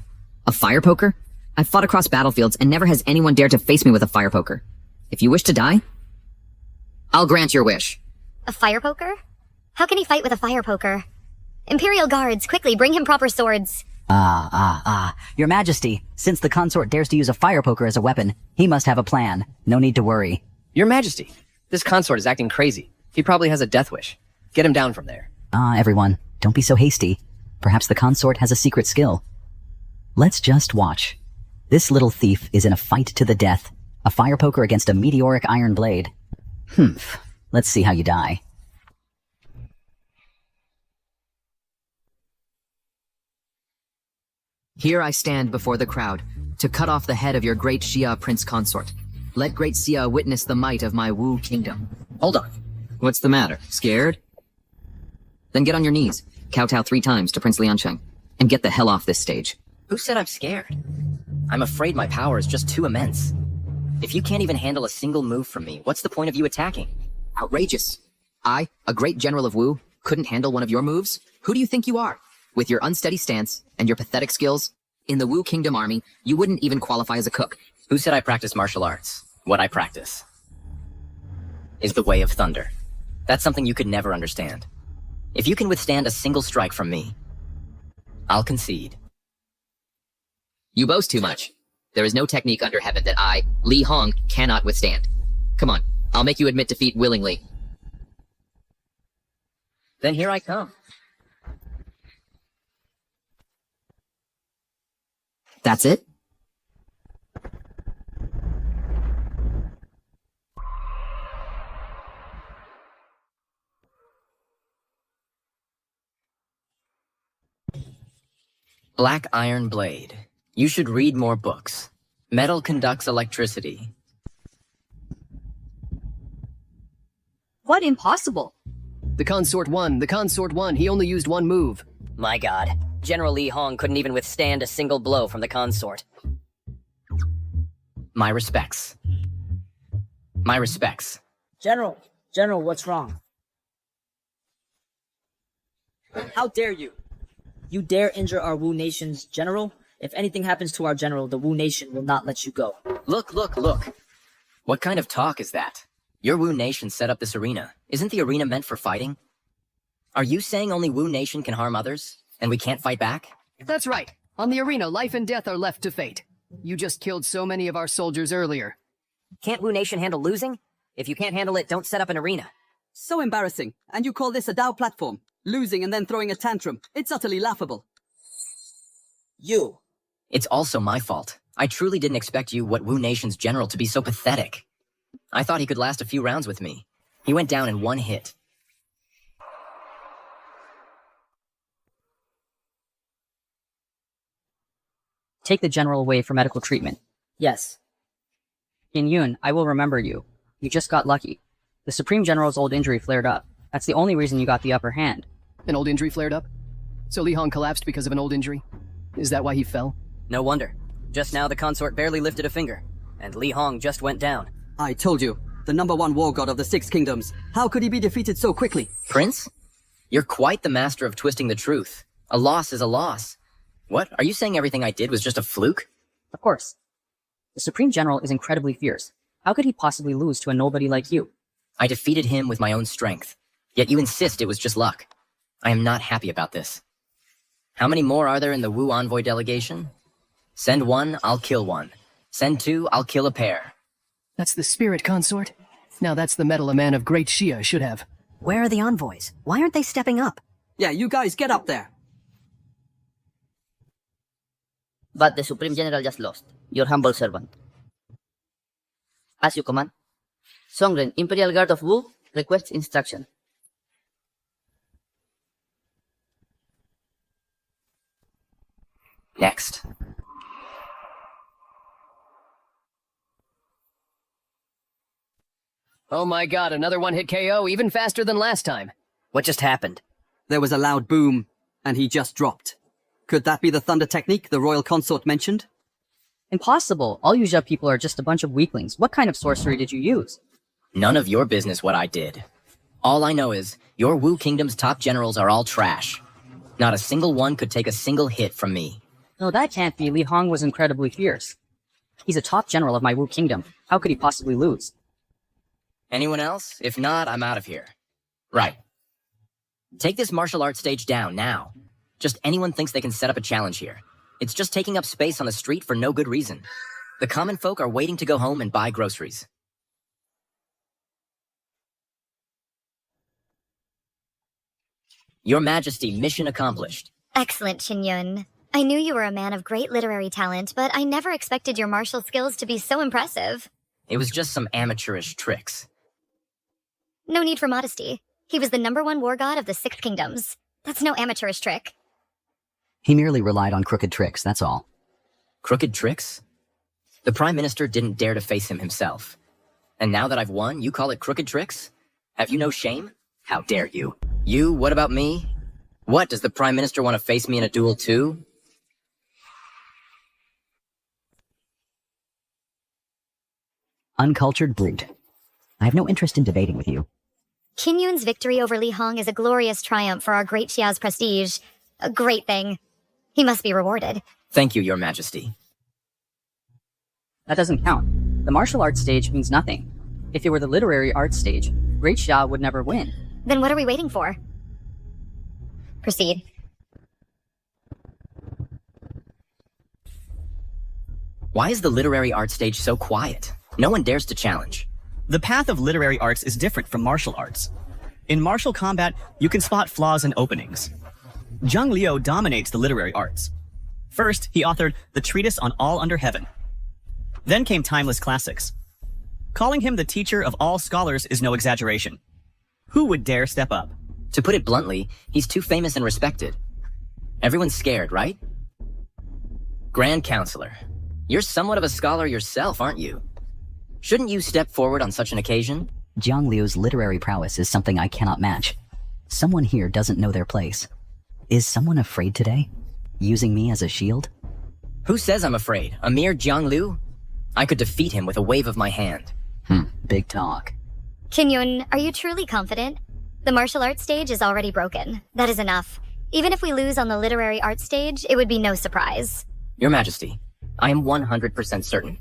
A fire poker? I've fought across battlefields and never has anyone dared to face me with a fire poker. If you wish to die, I'll grant your wish. A fire poker? How can he fight with a fire poker? Imperial guards, quickly, bring him proper swords. Your Majesty, since the consort dares to use a fire poker as a weapon, he must have a plan. No need to worry. Your Majesty, this consort is acting crazy. He probably has a death wish. Get him down from there. Everyone, don't be so hasty. Perhaps the consort has a secret skill. Let's just watch. This little thief is in a fight to the death. A fire poker against a meteoric iron blade. Humph. Let's see how you die. Here I stand before the crowd, to cut off the head of your great Xia prince consort. Let great Xia witness the might of my Wu kingdom. Hold on. What's the matter? Scared? Then get on your knees, kowtow 3 times to Prince Liancheng, and get the hell off this stage. Who said I'm scared? I'm afraid my power is just too immense. If you can't even handle a single move from me, what's the point of you attacking? Outrageous. I, a great general of Wu, couldn't handle one of your moves? Who do you think you are? With your unsteady stance and your pathetic skills, in the Wu Kingdom army, you wouldn't even qualify as a cook. Who said I practice martial arts? What I practice is the way of thunder. That's something you could never understand. If you can withstand a single strike from me, I'll concede. You boast too much. There is no technique under heaven that I, Li Hong, cannot withstand. Come on, I'll make you admit defeat willingly. Then here I come. That's it? Black iron blade. You should read more books. Metal conducts electricity. What? Impossible. The consort won. The consort won. He only used one move. My god. General Li Hong couldn't even withstand a single blow from the consort. My respects. My respects. General, what's wrong? How dare you? You dare injure our Wu Nation's general? If anything happens to our general, the Wu Nation will not let you go. Look. What kind of talk is that? Your Wu Nation set up this arena. Isn't the arena meant for fighting? Are you saying only Wu Nation can harm others, and we can't fight back? That's right. On the arena, life and death are left to fate. You just killed so many of our soldiers earlier. Can't Wu Nation handle losing? If you can't handle it, don't set up an arena. So embarrassing. And you call this a Dao platform? Losing and then throwing a tantrum. It's utterly laughable. You. It's also my fault. I truly didn't expect you, what Wu Nation's general, to be so pathetic. I thought he could last a few rounds with me. He went down in one hit. Take the general away for medical treatment. Yes. Yin Yun, I will remember you. You just got lucky. The Supreme General's old injury flared up. That's the only reason you got the upper hand. An old injury flared up? So Li Hong collapsed because of an old injury? Is that why he fell? No wonder. Just now the consort barely lifted a finger, and Li Hong just went down. I told you, the #1 war god of the 6 kingdoms. How could he be defeated so quickly? Prince? You're quite the master of twisting the truth. A loss is a loss. What? Are you saying everything I did was just a fluke? Of course. The Supreme General is incredibly fierce. How could he possibly lose to a nobody like you? I defeated him with my own strength. Yet you insist it was just luck. I am not happy about this. How many more are there in the Wu envoy delegation? Send one, I'll kill one. Send 2, I'll kill a pair. That's the spirit, consort. Now that's the medal a man of great Xia should have. Where are the envoys? Why aren't they stepping up? Yeah, you guys get up there. But the Supreme General just lost. Your humble servant. As you command. Songren, Imperial Guard of Wu, requests instruction. Next. Oh my god, another one-hit KO, even faster than last time. What just happened? There was a loud boom, and he just dropped. Could that be the thunder technique the royal consort mentioned? Impossible. All you Jia people are just a bunch of weaklings. What kind of sorcery did you use? None of your business what I did. All I know is, your Wu Kingdom's top generals are all trash. Not a single one could take a single hit from me. No, that can't be. Li Hong was incredibly fierce. He's a top general of my Wu Kingdom. How could he possibly lose? Anyone else? If not, I'm out of here. Right. Take this martial arts stage down now. Just anyone thinks they can set up a challenge here. It's just taking up space on the street for no good reason. The common folk are waiting to go home and buy groceries. Your Majesty, mission accomplished. Excellent, Qinyun. I knew you were a man of great literary talent, but I never expected your martial skills to be so impressive. It was just some amateurish tricks. No need for modesty. He was the #1 war god of the 6 kingdoms. That's no amateurish trick. He merely relied on crooked tricks, that's all. Crooked tricks? The Prime Minister didn't dare to face him himself. And now that I've won, you call it crooked tricks? Have you no shame? How dare you? You, what about me? What, does the Prime Minister want to face me in a duel too? Uncultured brute. I have no interest in debating with you. Qinyun's victory over Li Hong is a glorious triumph for our great Xiao's prestige. A great thing. He must be rewarded. Thank you, Your Majesty. That doesn't count. The martial arts stage means nothing. If it were the literary arts stage, Great Xia would never win. Then what are we waiting for? Proceed. Why is the literary arts stage so quiet? No one dares to challenge. The path of literary arts is different from martial arts. In martial combat, you can spot flaws and openings. Zhang Liu dominates the literary arts. First, he authored the Treatise on All Under Heaven. Then came timeless classics. Calling him the teacher of all scholars is no exaggeration. Who would dare step up? To put it bluntly, he's too famous and respected. Everyone's scared, right? Grand Counselor, you're somewhat of a scholar yourself, aren't you? Shouldn't you step forward on such an occasion? Jiang Liu's literary prowess is something I cannot match. Someone here doesn't know their place. Is someone afraid today? Using me as a shield? Who says I'm afraid? A mere Jiang Liu? I could defeat him with a wave of my hand. Big talk. Qinyun, are you truly confident? The martial arts stage is already broken. That is enough. Even if we lose on the literary arts stage, it would be no surprise. Your Majesty, I am 100% certain.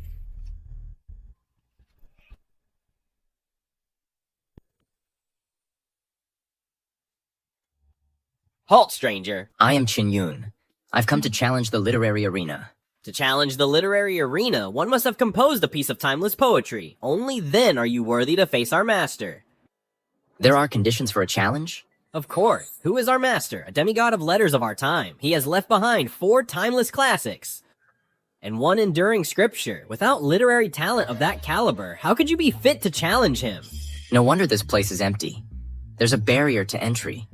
Halt, stranger. I am Qinyun. I've come to challenge the literary arena. To challenge the literary arena, one must have composed a piece of timeless poetry. Only then are you worthy to face our master. There are conditions for a challenge? Of course. Who is our master? A demigod of letters of our time. He has left behind 4 timeless classics and 1 enduring scripture. Without literary talent of that caliber, how could you be fit to challenge him? No wonder this place is empty. There's a barrier to entry.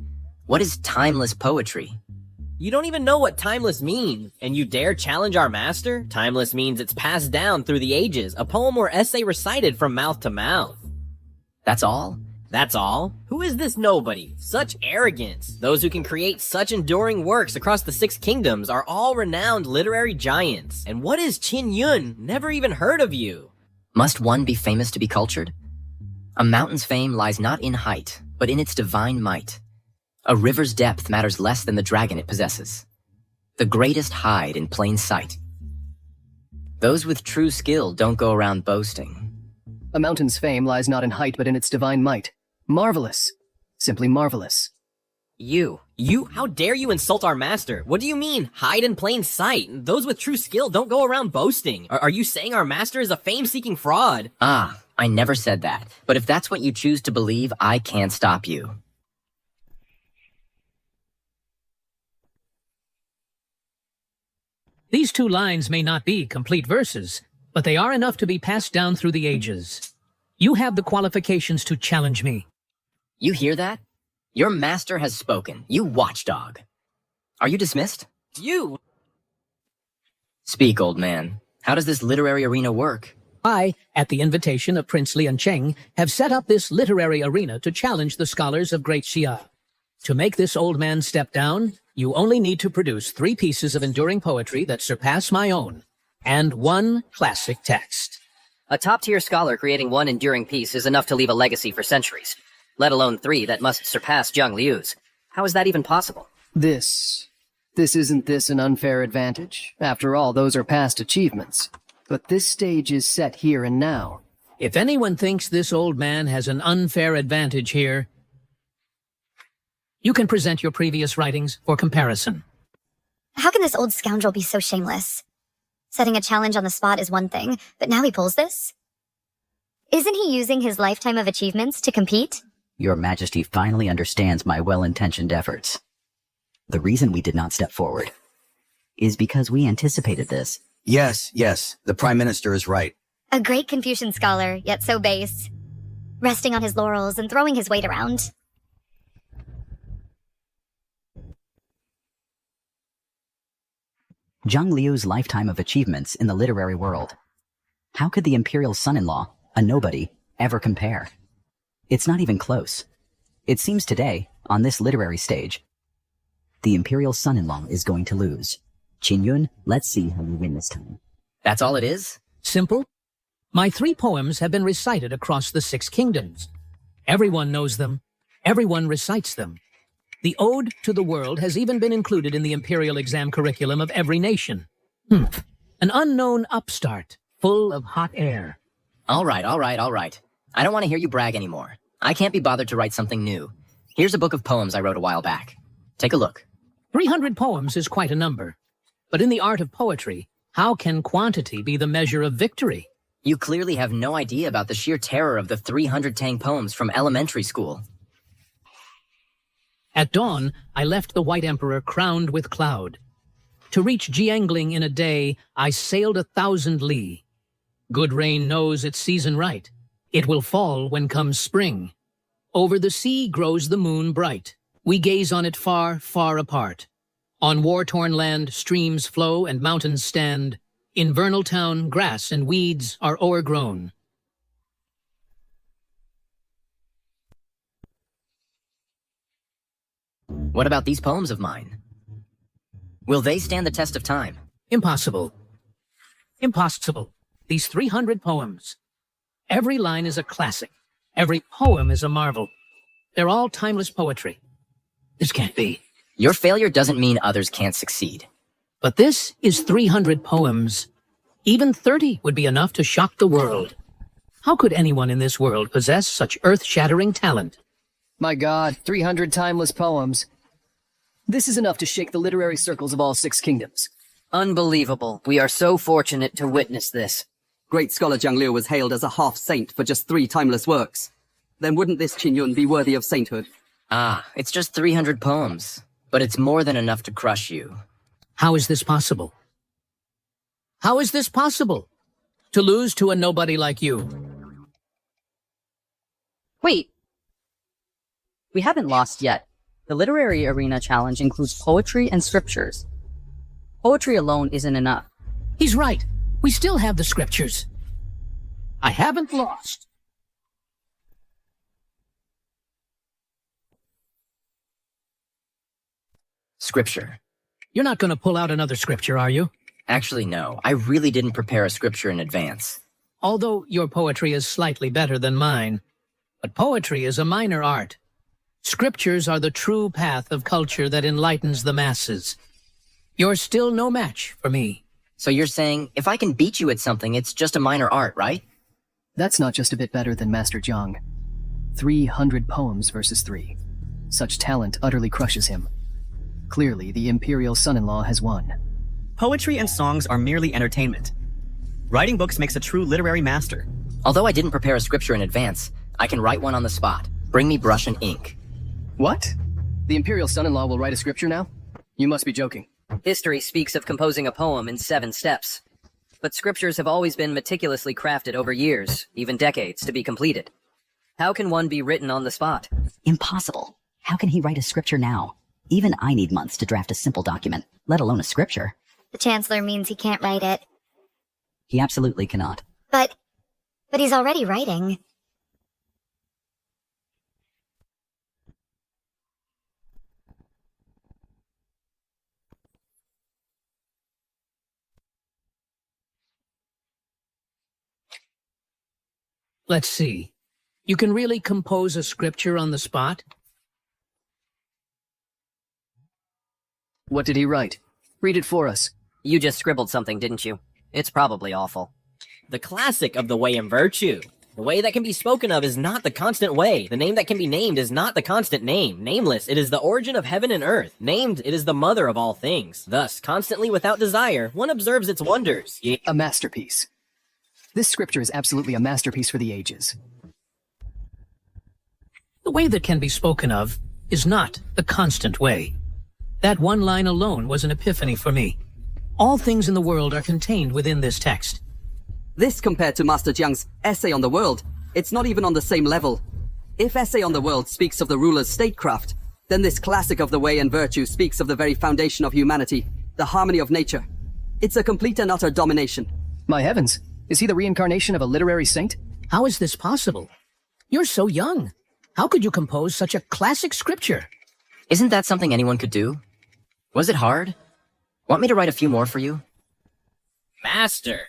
What is timeless poetry? You don't even know what timeless means, and you dare challenge our master? Timeless means it's passed down through the ages, a poem or essay recited from mouth to mouth. That's all? That's all? Who is this nobody? Such arrogance. Those who can create such enduring works across the 6 kingdoms are all renowned literary giants. And what is Qinyun? Never even heard of you. Must one be famous to be cultured? A mountain's fame lies not in height, but in its divine might. A river's depth matters less than the dragon it possesses. The greatest hide in plain sight. Those with true skill don't go around boasting. A mountain's fame lies not in height, but in its divine might. Marvelous. Simply marvelous. You, how dare you insult our master? What do you mean, hide in plain sight? Those with true skill don't go around boasting. Are you saying our master is a fame-seeking fraud? Ah, I never said that. But if that's what you choose to believe, I can't stop you. These 2 lines may not be complete verses, but they are enough to be passed down through the ages. You have the qualifications to challenge me. You hear that? Your master has spoken, you watchdog. Are you dismissed? You! Speak, old man. How does this literary arena work? I, at the invitation of Prince Liancheng, have set up this literary arena to challenge the scholars of Great Xia. To make this old man step down, you only need to produce 3 pieces of enduring poetry that surpass my own, and 1 classic text. A top-tier scholar creating 1 enduring piece is enough to leave a legacy for centuries, let alone 3 that must surpass Zhang Liu's. How is that even possible? Isn't this an unfair advantage? After all, those are past achievements. But this stage is set here and now. If anyone thinks this old man has an unfair advantage here, You can present your previous writings for comparison. How can this old scoundrel be so shameless? Setting a challenge on the spot is one thing, but now he pulls this? Isn't he using his lifetime of achievements to compete? Your Majesty finally understands my well-intentioned efforts. The reason we did not step forward is because we anticipated this. Yes, yes, the Prime Minister is right. A great Confucian scholar, yet so base. Resting on his laurels and throwing his weight around. Zhang Liu's lifetime of achievements in the literary world. How could the Imperial son-in-law, a nobody, ever compare? It's not even close. It seems today, on this literary stage, the Imperial son-in-law is going to lose. Qin, let's see how you win this time. That's all it is? Simple. My 3 poems have been recited across the 6 kingdoms. Everyone knows them. Everyone recites them. The Ode to the World has even been included in the imperial exam curriculum of every nation. An unknown upstart, full of hot air. All right. I don't want to hear you brag anymore. I can't be bothered to write something new. Here's a book of poems I wrote a while back. Take a look. 300 poems is quite a number. But in the art of poetry, how can quantity be the measure of victory? You clearly have no idea about the sheer terror of the 300 Tang poems from elementary school. At dawn, I left the White Emperor crowned with cloud. To reach Jiangling in a day, I sailed 1,000 li. Good rain knows its season right. It will fall when comes spring. Over the sea grows the moon bright. We gaze on it far, far apart. On war-torn land, streams flow and mountains stand. In vernal town, grass and weeds are o'ergrown. What about these poems of mine? Will they stand the test of time? Impossible. Impossible. These 300 poems. Every line is a classic. Every poem is a marvel. They're all timeless poetry. This can't be. Your failure doesn't mean others can't succeed. But this is 300 poems. Even 30 would be enough to shock the world. How could anyone in this world possess such earth-shattering talent? My God, 300 timeless poems. This is enough to shake the literary circles of all 6 kingdoms. Unbelievable. We are so fortunate to witness this. Great scholar Zhang Liu was hailed as a half-saint for just 3 timeless works. Then wouldn't this Qin be worthy of sainthood? Ah, it's just 300 poems. But it's more than enough to crush you. How is this possible? How is this possible? To lose to a nobody like you? Wait. We haven't lost yet. The Literary Arena Challenge includes poetry and scriptures. Poetry alone isn't enough. He's right. We still have the scriptures. I haven't lost. Scripture. You're not going to pull out another scripture, are you? Actually, no. I really didn't prepare a scripture in advance. Although your poetry is slightly better than mine. But poetry is a minor art. Scriptures are the true path of culture that enlightens the masses. You're still no match for me. So you're saying, if I can beat you at something, it's just a minor art, right? That's not just a bit better than Master Zhang. 300 poems versus 3. Such talent utterly crushes him. Clearly, the Imperial son-in-law has won. Poetry and songs are merely entertainment. Writing books makes a true literary master. Although I didn't prepare a scripture in advance, I can write one on the spot. Bring me brush and ink. What? The Imperial son-in-law will write a scripture now? You must be joking. History speaks of composing a poem in 7 steps. But scriptures have always been meticulously crafted over years, even decades, to be completed. How can one be written on the spot? Impossible. How can he write a scripture now? Even I need months to draft a simple document, let alone a scripture. The Chancellor means he can't write it. He absolutely cannot. But he's already writing. Let's see. You can really compose a scripture on the spot? What did he write? Read it for us. You just scribbled something, didn't you? It's probably awful. The classic of the way and virtue. The way that can be spoken of is not the constant way. The name that can be named is not the constant name. Nameless, it is the origin of heaven and earth. Named, it is the mother of all things. Thus, constantly without desire, one observes its wonders. A masterpiece. This scripture is absolutely a masterpiece for the ages. The way that can be spoken of is not the constant way. That one line alone was an epiphany for me. All things in the world are contained within this text. This compared to Master Jiang's essay on the world, it's not even on the same level. If essay on the world speaks of the ruler's statecraft, then this classic of the way and virtue speaks of the very foundation of humanity, the harmony of nature. It's a complete and utter domination. My heavens, is he the reincarnation of a literary saint? How is this possible? You're so young. How could you compose such a classic scripture? Isn't that something anyone could do? Was it hard? Want me to write a few more for you? Master.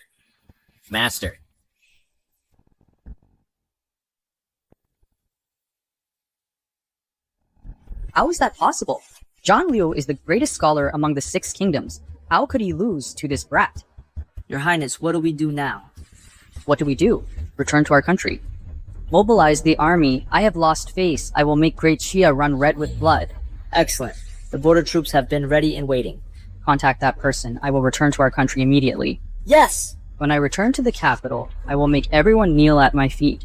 How is that possible? Zhang Liu is the greatest scholar among the 6 kingdoms. How could he lose to this brat? Your Highness, what do we do now? What do we do? Return to our country. Mobilize the army. I have lost face. I will make Great Xia run red with blood. Excellent. The border troops have been ready and waiting. Contact that person. I will return to our country immediately. Yes! When I return to the capital, I will make everyone kneel at my feet.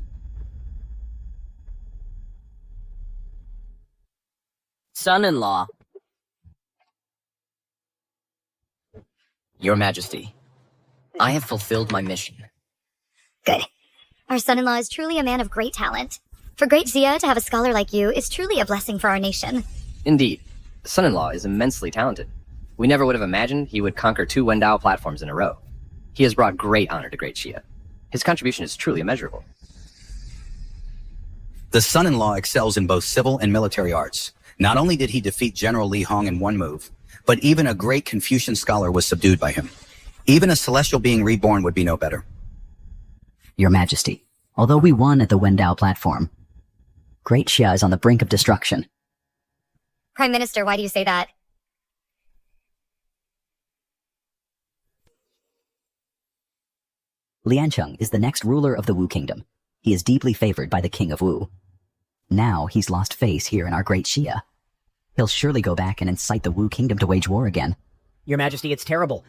Son-in-law. Your Majesty, I have fulfilled my mission. Good. Our son-in-law is truly a man of great talent. For Great Xia to have a scholar like you is truly a blessing for our nation. Indeed. Son-in-law is immensely talented. We never would have imagined he would conquer 2 Wendao platforms in a row. He has brought great honor to Great Xia. His contribution is truly immeasurable. The son-in-law excels in both civil and military arts. Not only did he defeat General Li Hong in one move, but even a great Confucian scholar was subdued by him. Even a celestial being reborn would be no better. Your Majesty, although we won at the Wendao platform, Great Xia is on the brink of destruction. Prime Minister, why do you say that? Liancheng is the next ruler of the Wu Kingdom. He is deeply favored by the King of Wu. Now he's lost face here in our Great Xia. He'll surely go back and incite the Wu Kingdom to wage war again. Your Majesty, it's terrible.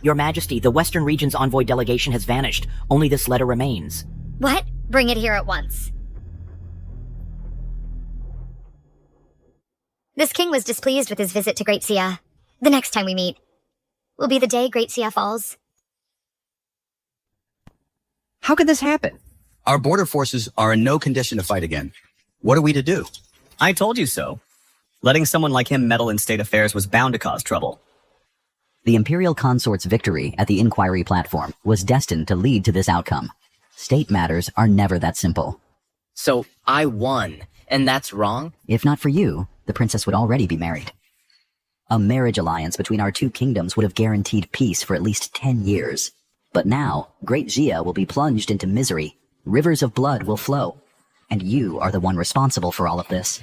Your Majesty, the Western region's envoy delegation has vanished. Only this letter remains. What? Bring it here at once. This king was displeased with his visit to Great Xia. The next time we meet will be the day Great Xia falls. How could this happen? Our border forces are in no condition to fight again. What are we to do? I told you so. Letting someone like him meddle in state affairs was bound to cause trouble. The Imperial Consort's victory at the inquiry platform was destined to lead to this outcome. State matters are never that simple. So, I won, and that's wrong? If not for you, the princess would already be married. A marriage alliance between our 2 kingdoms would have guaranteed peace for at least 10 years. But now, Great Xia will be plunged into misery. Rivers of blood will flow. And you are the one responsible for all of this.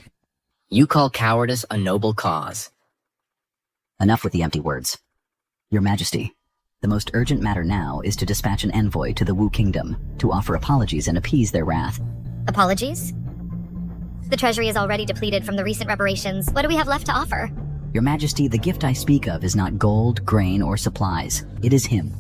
You call cowardice a noble cause. Enough with the empty words. Your Majesty, the most urgent matter now is to dispatch an envoy to the Wu Kingdom to offer apologies and appease their wrath. Apologies? The treasury is already depleted from the recent reparations. What do we have left to offer? Your Majesty, the gift I speak of is not gold, grain, or supplies. It is him.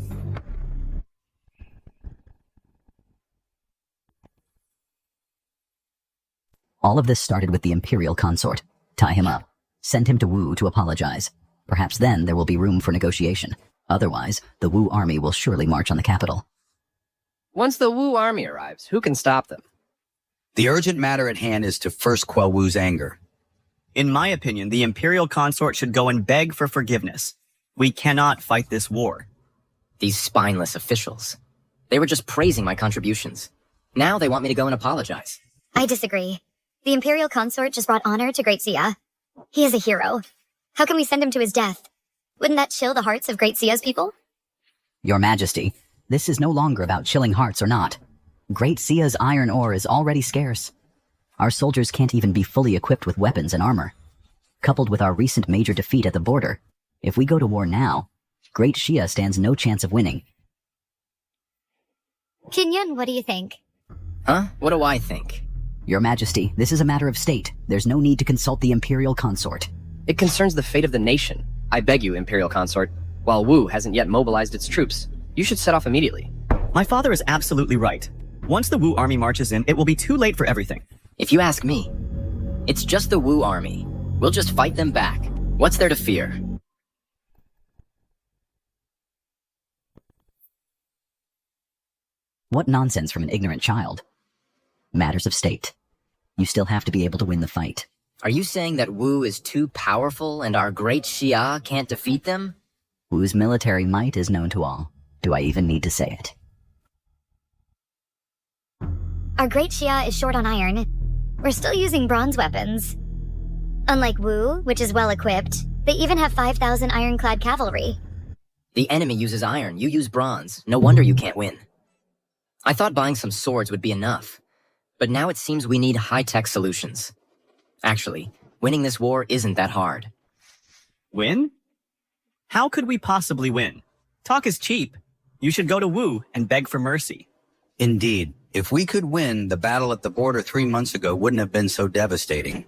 All of this started with the Imperial Consort. Tie him up. Send him to Wu to apologize. Perhaps then there will be room for negotiation. Otherwise, the Wu army will surely march on the capital. Once the Wu army arrives, who can stop them? The urgent matter at hand is to first quell Wu's anger. In my opinion, the Imperial Consort should go and beg for forgiveness. We cannot fight this war. These spineless officials. They were just praising my contributions. Now they want me to go and apologize. I disagree. The Imperial Consort just brought honor to Great Xia. He is a hero. How can we send him to his death? Wouldn't that chill the hearts of Great Xia's people? Your Majesty, this is no longer about chilling hearts or not. Great Xia's iron ore is already scarce. Our soldiers can't even be fully equipped with weapons and armor. Coupled with our recent major defeat at the border, if we go to war now, Great Xia stands no chance of winning. Kinyon, what do you think? Huh? What do I think? Your Majesty, this is a matter of state. There's no need to consult the Imperial Consort. It concerns the fate of the nation. I beg you, Imperial Consort. While Wu hasn't yet mobilized its troops, you should set off immediately. My father is absolutely right. Once the Wu army marches in, it will be too late for everything. If you ask me, it's just the Wu army. We'll just fight them back. What's there to fear? What nonsense from an ignorant child. Matters of state. You still have to be able to win the fight. Are you saying that Wu is too powerful and our great Xia can't defeat them? Wu's military might is known to all. Do I even need to say it? Our great Xia is short on iron. We're still using bronze weapons. Unlike Wu, which is well equipped, they even have 5,000 ironclad cavalry. The enemy uses iron, you use bronze. No wonder you can't win. I thought buying some swords would be enough, but now it seems we need high-tech solutions. Actually, winning this war isn't that hard. Win? How could we possibly win? Talk is cheap. You should go to Wu and beg for mercy. Indeed. If we could win, the battle at the border 3 months ago wouldn't have been so devastating.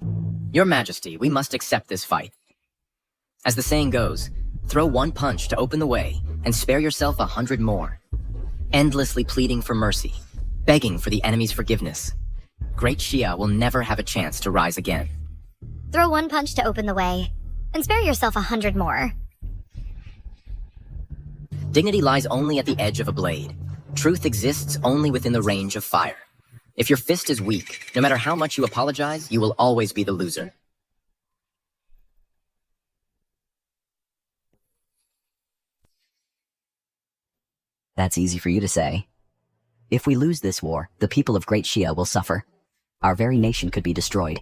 Your Majesty, we must accept this fight. As the saying goes, throw one punch to open the way and spare yourself 100 more. Endlessly pleading for mercy, begging for the enemy's forgiveness. Great Xia will never have a chance to rise again. Throw one punch to open the way, and spare yourself 100 more. Dignity lies only at the edge of a blade. Truth exists only within the range of fire. If your fist is weak, no matter how much you apologize, you will always be the loser. That's easy for you to say. If we lose this war, the people of Great Xia will suffer. Our very nation could be destroyed.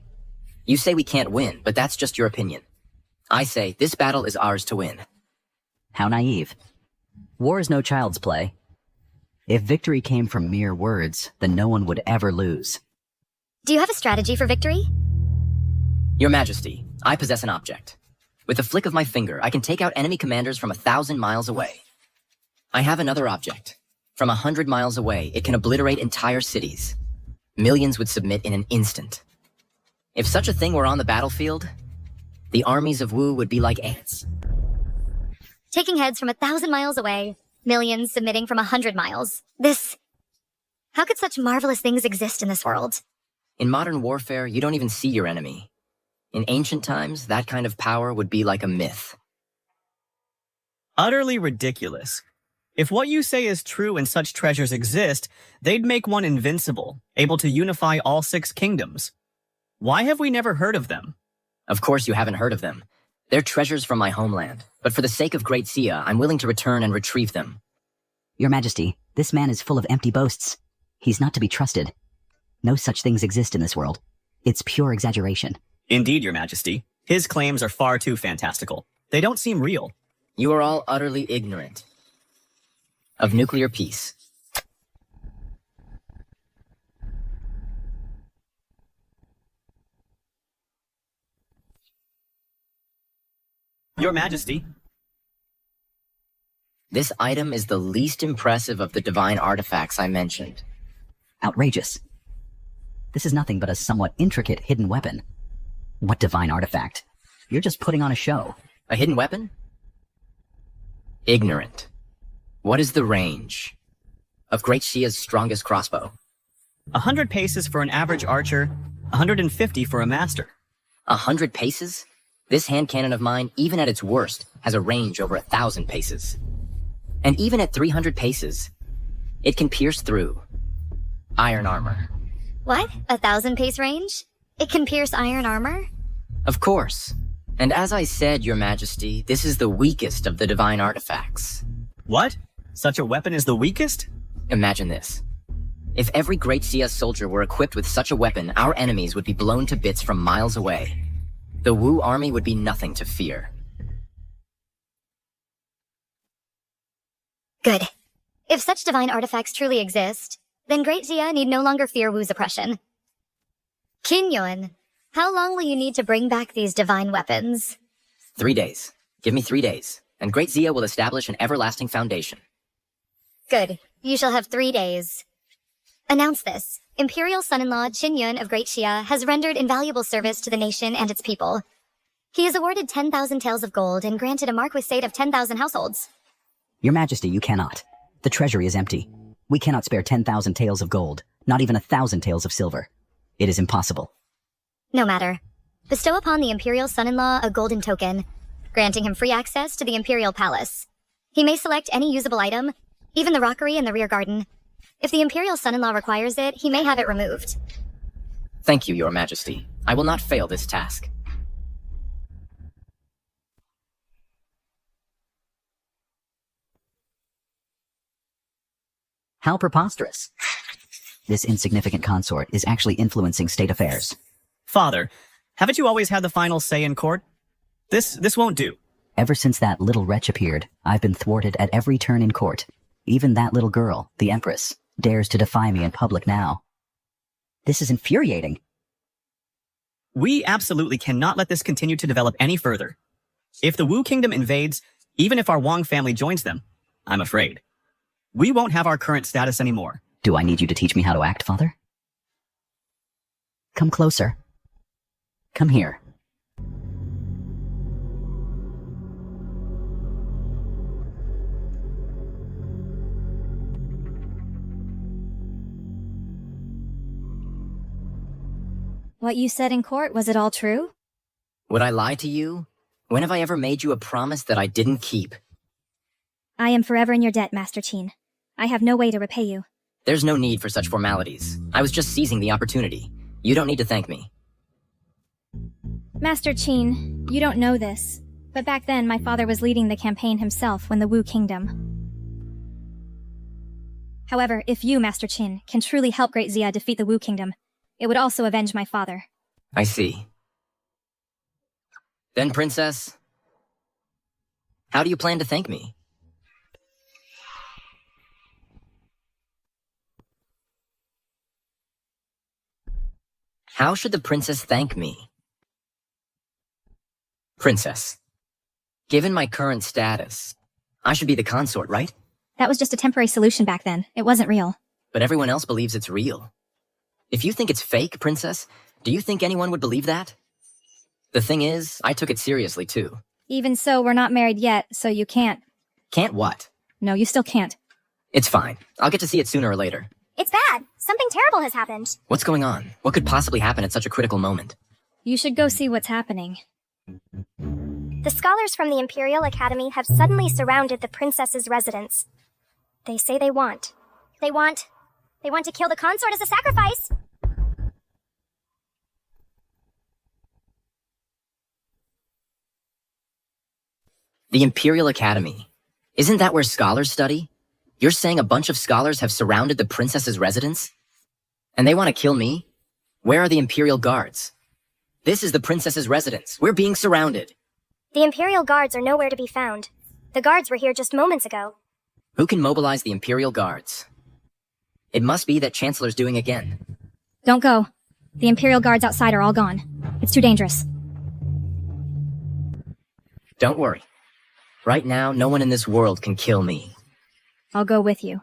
You say we can't win, but that's just your opinion. I say this battle is ours to win. How naive. War is no child's play. If victory came from mere words, then no one would ever lose. Do you have a strategy for victory? Your Majesty, I possess an object. With a flick of my finger, I can take out enemy commanders from 1,000 miles away. I have another object. From 100 miles away, it can obliterate entire cities. Millions would submit in an instant. If such a thing were on the battlefield, the armies of Wu would be like ants. Taking heads from 1,000 miles away, millions submitting from 100 miles. How could such marvelous things exist in this world? In modern warfare, you don't even see your enemy. In ancient times, that kind of power would be like a myth. Utterly ridiculous. If what you say is true and such treasures exist, they'd make one invincible, able to unify all 6 kingdoms. Why have we never heard of them? Of course you haven't heard of them. They're treasures from my homeland, but for the sake of Great Xia, I'm willing to return and retrieve them. Your Majesty, this man is full of empty boasts. He's not to be trusted. No such things exist in this world. It's pure exaggeration. Indeed, Your Majesty. His claims are far too fantastical. They don't seem real. You are all utterly ignorant of nuclear peace. Your Majesty. This item is the least impressive of the divine artifacts I mentioned. Outrageous. This is nothing but a somewhat intricate hidden weapon. What divine artifact? You're just putting on a show. A hidden weapon? Ignorant. What is the range of Great Xia's strongest crossbow? 100 paces for an average archer, 150 for a master. 100 paces? This hand cannon of mine, even at its worst, has a range over 1,000 paces. And even at 300 paces, it can pierce through iron armor. What? 1,000 pace range? It can pierce iron armor? Of course. And as I said, Your Majesty, this is the weakest of the divine artifacts. What? Such a weapon is the weakest? Imagine this. If every Great Xia soldier were equipped with such a weapon, our enemies would be blown to bits from miles away. The Wu army would be nothing to fear. Good. If such divine artifacts truly exist, then Great Xia need no longer fear Wu's oppression. Kinyon, how long will you need to bring back these divine weapons? 3 days. Give me 3 days, and Great Xia will establish an everlasting foundation. Good. You shall have 3 days. Announce this. Imperial son-in-law Qin Yun of Great Xia has rendered invaluable service to the nation and its people. He is awarded 10,000 taels of gold and granted a marquisate of 10,000 households. Your Majesty, you cannot. The treasury is empty. We cannot spare 10,000 taels of gold, not even 1,000 taels of silver. It is impossible. No matter. Bestow upon the Imperial son-in-law a golden token, granting him free access to the Imperial Palace. He may select any usable item, even the rockery in the rear garden. If the Imperial son-in-law requires it, he may have it removed. Thank you, Your Majesty. I will not fail this task. How preposterous. This insignificant consort is actually influencing state affairs. Father, haven't you always had the final say in court? This won't do. Ever since that little wretch appeared, I've been thwarted at every turn in court. Even that little girl, the Empress, dares to defy me in public now. This is infuriating. We absolutely cannot let this continue to develop any further. If the Wu Kingdom invades, even if our Wang family joins them, I'm afraid, we won't have our current status anymore. Do I need you to teach me how to act, Father? Come closer. Come here. What you said in court, was it all true? Would I lie to you? When have I ever made you a promise that I didn't keep? I am forever in your debt, Master Qin. I have no way to repay you. There's no need for such formalities. I was just seizing the opportunity. You don't need to thank me. Master Qin, you don't know this, but back then my father was leading the campaign himself when the Wu Kingdom. However, if you, Master Qin, can truly help Great Xia defeat the Wu Kingdom, it would also avenge my father. I see. Then, Princess, how do you plan to thank me? How should the princess thank me? Princess, given my current status, I should be the consort, right? That was just a temporary solution back then. It wasn't real. But everyone else believes it's real. If you think it's fake, Princess, do you think anyone would believe that? The thing is, I took it seriously too. Even so, we're not married yet, so you can't. Can't what? No, you still can't. It's fine. I'll get to see it sooner or later. It's bad. Something terrible has happened. What's going on? What could possibly happen at such a critical moment? You should go see what's happening. The scholars from the Imperial Academy have suddenly surrounded the princess's residence. They say they want to kill the consort as a sacrifice. The Imperial Academy. Isn't that where scholars study? You're saying a bunch of scholars have surrounded the princess's residence? And they want to kill me? Where are the Imperial Guards? This is the princess's residence. We're being surrounded. The Imperial Guards are nowhere to be found. The guards were here just moments ago. Who can mobilize the Imperial Guards? It must be that Chancellor's doing again. Don't go. The Imperial Guards outside are all gone. It's too dangerous. Don't worry. Right now, no one in this world can kill me. I'll go with you.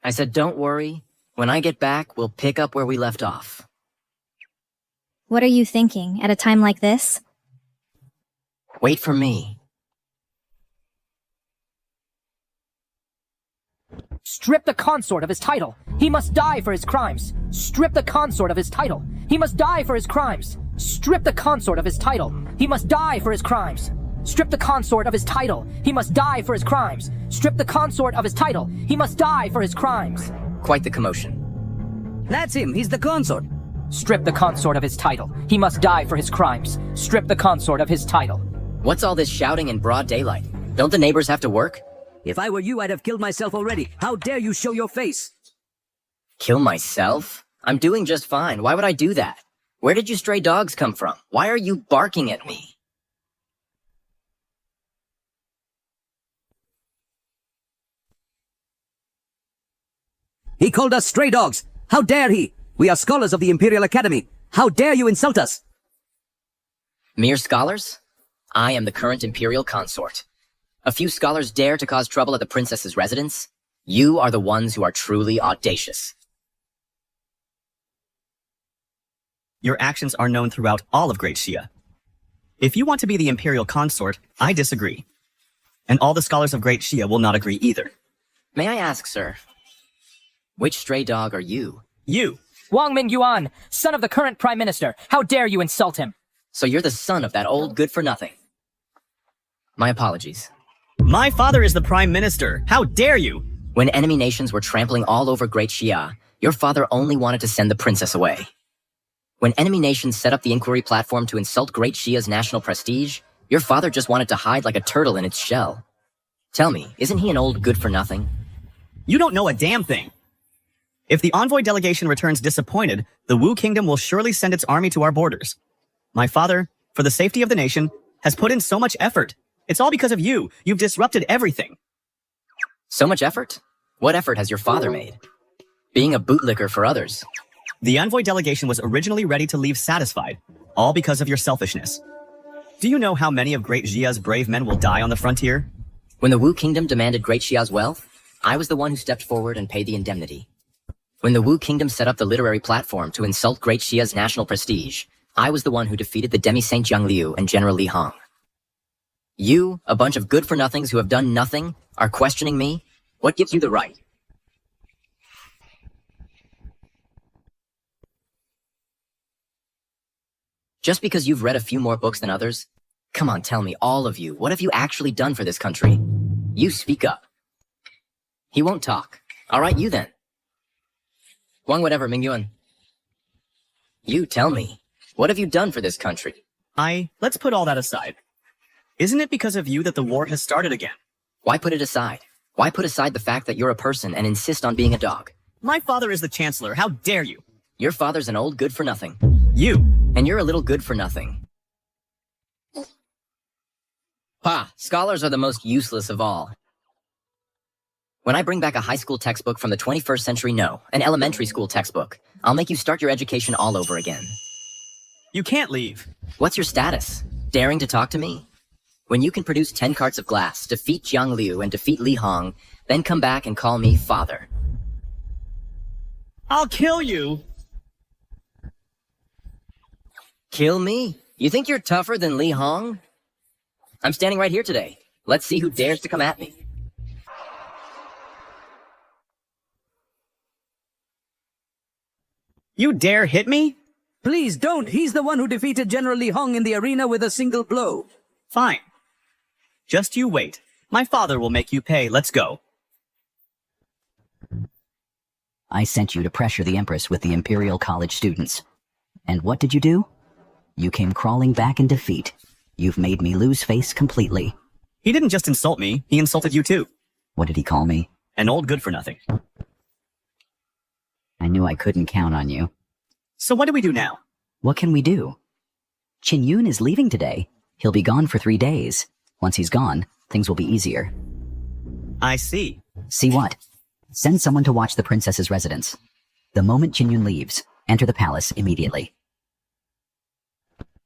I said don't worry. When I get back, we'll pick up where we left off. What are you thinking at a time like this? Wait for me. Strip the consort of his title. He must die for his crimes. Strip the consort of his title. He must die for his crimes. Strip the consort of his title. He must die for his crimes. Strip the consort of his title. He must die for his crimes. Strip the consort of his title. He must die for his crimes. Quite the commotion. That's him. He's the consort. Strip the consort of his title. He must die for his crimes. Strip the consort of his title. What's all this shouting in broad daylight? Don't the neighbors have to work? If I were you, I'd have killed myself already. How dare you show your face? Kill myself? I'm doing just fine. Why would I do that? Where did you stray dogs come from? Why are you barking at me? He called us stray dogs. How dare he? We are scholars of the Imperial Academy. How dare you insult us? Mere scholars? I am the current Imperial consort. A few scholars dare to cause trouble at the princess's residence? You are the ones who are truly audacious. Your actions are known throughout all of Great Xia. If you want to be the imperial consort, I disagree. And all the scholars of Great Xia will not agree either. May I ask, sir, which stray dog are you? You. Wang Mingyuan, son of the current prime minister. How dare you insult him? So you're the son of that old good-for-nothing. My apologies. My father is the prime minister. How dare you? When enemy nations were trampling all over Great Xia, your father only wanted to send the princess away. When enemy nations set up the inquiry platform to insult Great Xia's national prestige, your father just wanted to hide like a turtle in its shell. Tell me, isn't he an old good-for-nothing? You don't know a damn thing. If the envoy delegation returns disappointed, the Wu Kingdom will surely send its army to our borders. My father, for the safety of the nation, has put in so much effort. It's all because of you. You've disrupted everything. So much effort? What effort has your father made? Being a bootlicker for others. The envoy delegation was originally ready to leave satisfied, all because of your selfishness. Do you know how many of Great Xia's brave men will die on the frontier? When the Wu Kingdom demanded Great Xia's wealth, I was the one who stepped forward and paid the indemnity. When the Wu Kingdom set up the literary platform to insult Great Xia's national prestige, I was the one who defeated the demi-saint Jiang Liu and General Li Hong. You, a bunch of good-for-nothings who have done nothing, are questioning me? What gives you the right? Just because you've read a few more books than others? Come on, tell me, all of you, what have you actually done for this country? You speak up. He won't talk. All right, you then. Wang whatever, Mingyuan. You tell me, what have you done for this country? Let's put all that aside. Isn't it because of you that the war has started again? Why put it aside? Why put aside the fact that you're a person and insist on being a dog? My father is the chancellor. How dare you? Your father's an old good-for-nothing. You. And you're a little good-for-nothing. Ha! Scholars are the most useless of all. When I bring back a high school textbook from the 21st century, no, an elementary school textbook, I'll make you start your education all over again. You can't leave. What's your status? Daring to talk to me? When you can produce 10 carts of glass, defeat Jiang Liu, and defeat Li Hong, then come back and call me father. I'll kill you! Kill me? You think you're tougher than Li Hong? I'm standing right here today. Let's see who dares to come at me. You dare hit me? Please don't. He's the one who defeated General Li Hong in the arena with a single blow. Fine. Just you wait. My father will make you pay. Let's go. I sent you to pressure the Empress with the Imperial College students. And what did you do? You came crawling back in defeat. You've made me lose face completely. He didn't just insult me, he insulted you too. What did he call me? An old good-for-nothing. I knew I couldn't count on you. So what do we do now? What can we do? Qin Yun is leaving today. He'll be gone for 3 days. Once he's gone, things will be easier. I see. See what? Send someone to watch the princess's residence. The moment Qin Yun leaves, enter the palace immediately.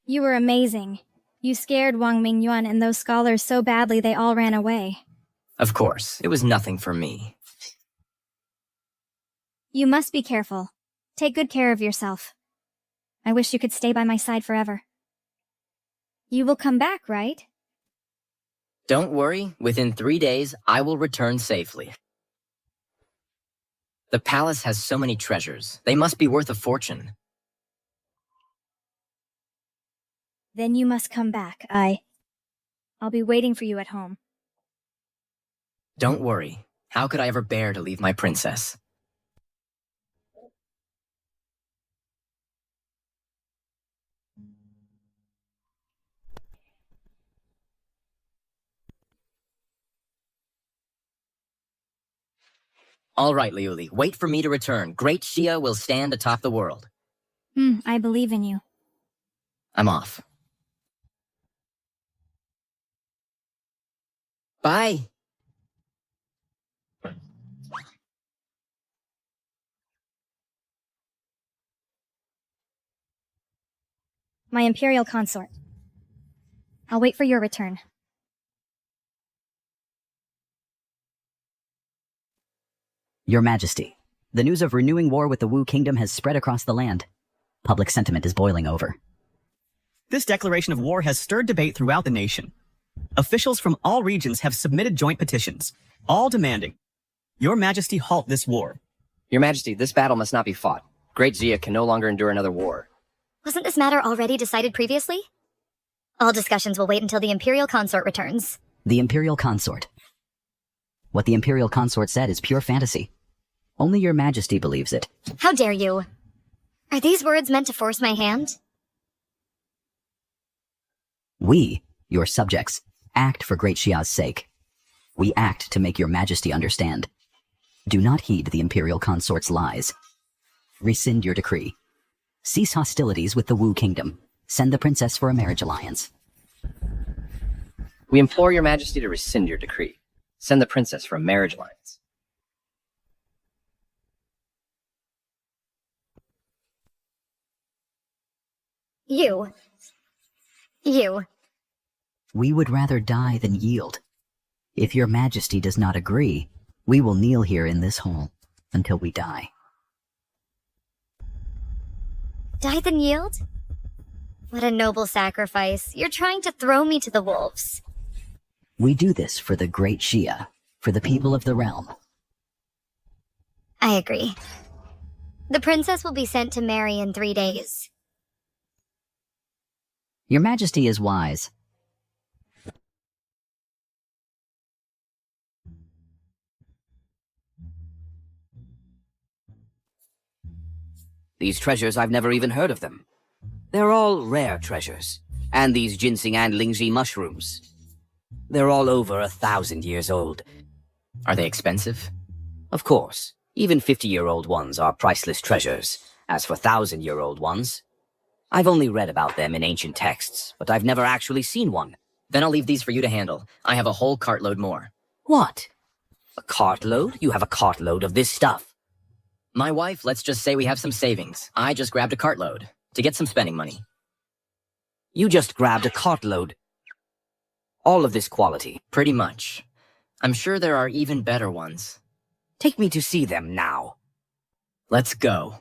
You were amazing. You scared Wang Mingyuan and those scholars so badly they all ran away. Of course, it was nothing for me. You must be careful. Take good care of yourself. I wish you could stay by my side forever. You will come back, right? Don't worry, within 3 days, I will return safely. The palace has so many treasures. They must be worth a fortune. Then you must come back. I'll be waiting for you at home. Don't worry. How could I ever bear to leave my princess? All right, Liuli, wait for me to return. Great Xia will stand atop the world. I believe in you. I'm off. Bye. My Imperial Consort. I'll wait for your return. Your Majesty, the news of renewing war with the Wu Kingdom has spread across the land. Public sentiment is boiling over. This declaration of war has stirred debate throughout the nation. Officials from all regions have submitted joint petitions, all demanding, Your Majesty halt this war. Your Majesty, this battle must not be fought. Great Xia can no longer endure another war. Wasn't this matter already decided previously? All discussions will wait until the Imperial Consort returns. The Imperial Consort. What the Imperial Consort said is pure fantasy. Only Your Majesty believes it. How dare you? Are these words meant to force my hand? We, your subjects, act for Great Xia's sake. We act to make Your Majesty understand. Do not heed the Imperial Consort's lies. Rescind your decree. Cease hostilities with the Wu Kingdom. Send the princess for a marriage alliance. We implore Your Majesty to rescind your decree. Send the princess for a marriage alliance. You. We would rather die than yield. If Your Majesty does not agree, we will kneel here in this hall until we die. Die than yield? What a noble sacrifice. You're trying to throw me to the wolves. We do this for the Great Xia, for the people of the realm. I agree. The princess will be sent to marry in 3 days. Your Majesty is wise. These treasures, I've never even heard of them. They're all rare treasures. And these ginseng and lingzhi mushrooms. They're all over 1,000 years old. Are they expensive? Of course. Even 50-year-old ones are priceless treasures. As for 1,000-year-old ones, I've only read about them in ancient texts, but I've never actually seen one. Then I'll leave these for you to handle. I have a whole cartload more. What? A cartload? You have a cartload of this stuff. My wife, let's just say we have some savings. I just grabbed a cartload to get some spending money. You just grabbed a cartload. All of this quality. Pretty much. I'm sure there are even better ones. Take me to see them now. Let's go.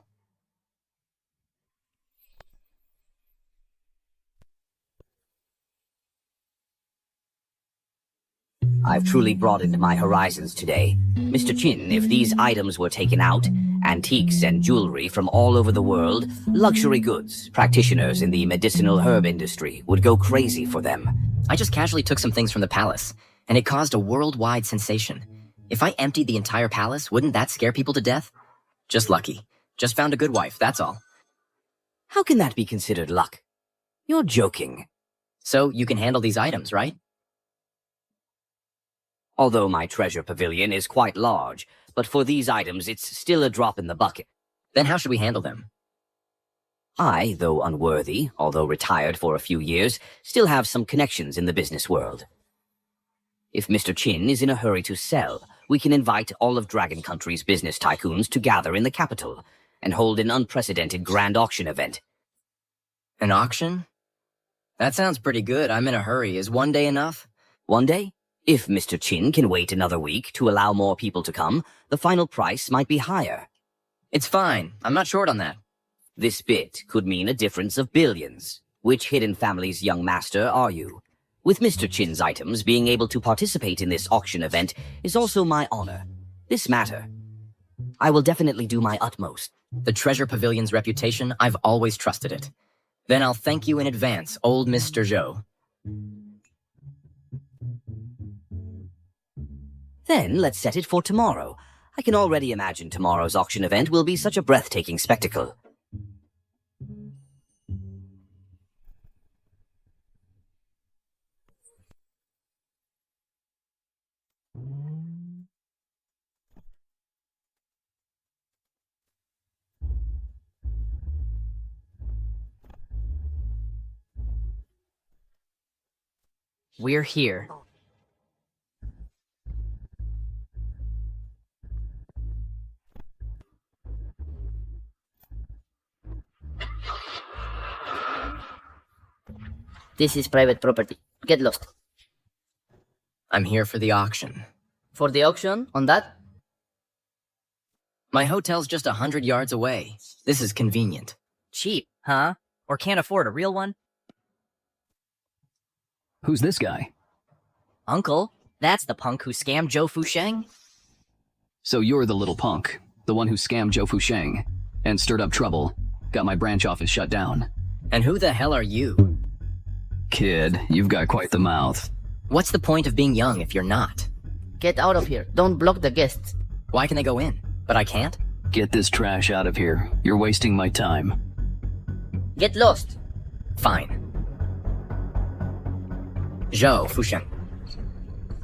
I've truly broadened my horizons today. Mr. Chin, if these items were taken out, antiques and jewelry from all over the world, luxury goods, practitioners in the medicinal herb industry would go crazy for them. I just casually took some things from the palace, and it caused a worldwide sensation. If I emptied the entire palace, wouldn't that scare people to death? Just lucky. Just found a good wife, that's all. How can that be considered luck? You're joking. So you can handle these items, right? Although my treasure pavilion is quite large, but for these items it's still a drop in the bucket. Then how should we handle them? I, though unworthy, although retired for a few years, still have some connections in the business world. If Mr. Chin is in a hurry to sell, we can invite all of Dragon Country's business tycoons to gather in the capital and hold an unprecedented grand auction event. An auction? That sounds pretty good. I'm in a hurry. Is 1 day enough? 1 day? If Mr. Chin can wait another week to allow more people to come, the final price might be higher. It's fine. I'm not short on that. This bit could mean a difference of billions. Which hidden family's young master are you? With Mr. Chin's items, being able to participate in this auction event is also my honor. This matter. I will definitely do my utmost. The Treasure Pavilion's reputation, I've always trusted it. Then I'll thank you in advance, old Mr. Zhou. Then let's set it for tomorrow. I can already imagine tomorrow's auction event will be such a breathtaking spectacle. We're here. This is private property. Get lost. I'm here for the auction. For the auction, on that? My hotel's just 100 yards away. This is convenient. Cheap, huh? Or can't afford a real one? Who's this guy? Uncle, that's the punk who scammed Zhou Fusheng. So you're the little punk, the one who scammed Zhou Fusheng and stirred up trouble, got my branch office shut down. And who the hell are you? Kid, you've got quite the mouth. What's the point of being young if you're not? Get out of here. Don't block the guests. Why can they go in? But I can't? Get this trash out of here. You're wasting my time. Get lost. Fine. Zhou Fusheng.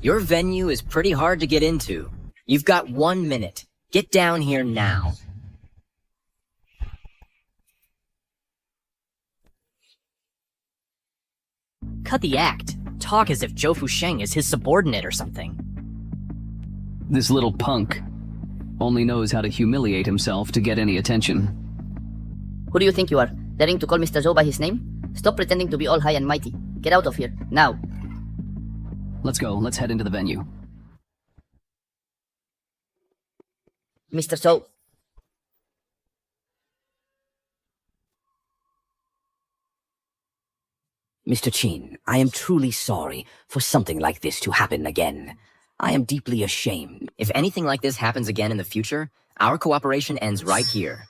Your venue is pretty hard to get into. You've got 1 minute. Get down here now. Cut the act. Talk as if Zhou Fusheng is his subordinate or something. This little punk only knows how to humiliate himself to get any attention. Who do you think you are? Daring to call Mr. Zhou by his name? Stop pretending to be all high and mighty. Get out of here, now. Let's go. Let's head into the venue. Mr. Zhou. Mr. Qin, I am truly sorry for something like this to happen again. I am deeply ashamed. If anything like this happens again in the future, our cooperation ends right here.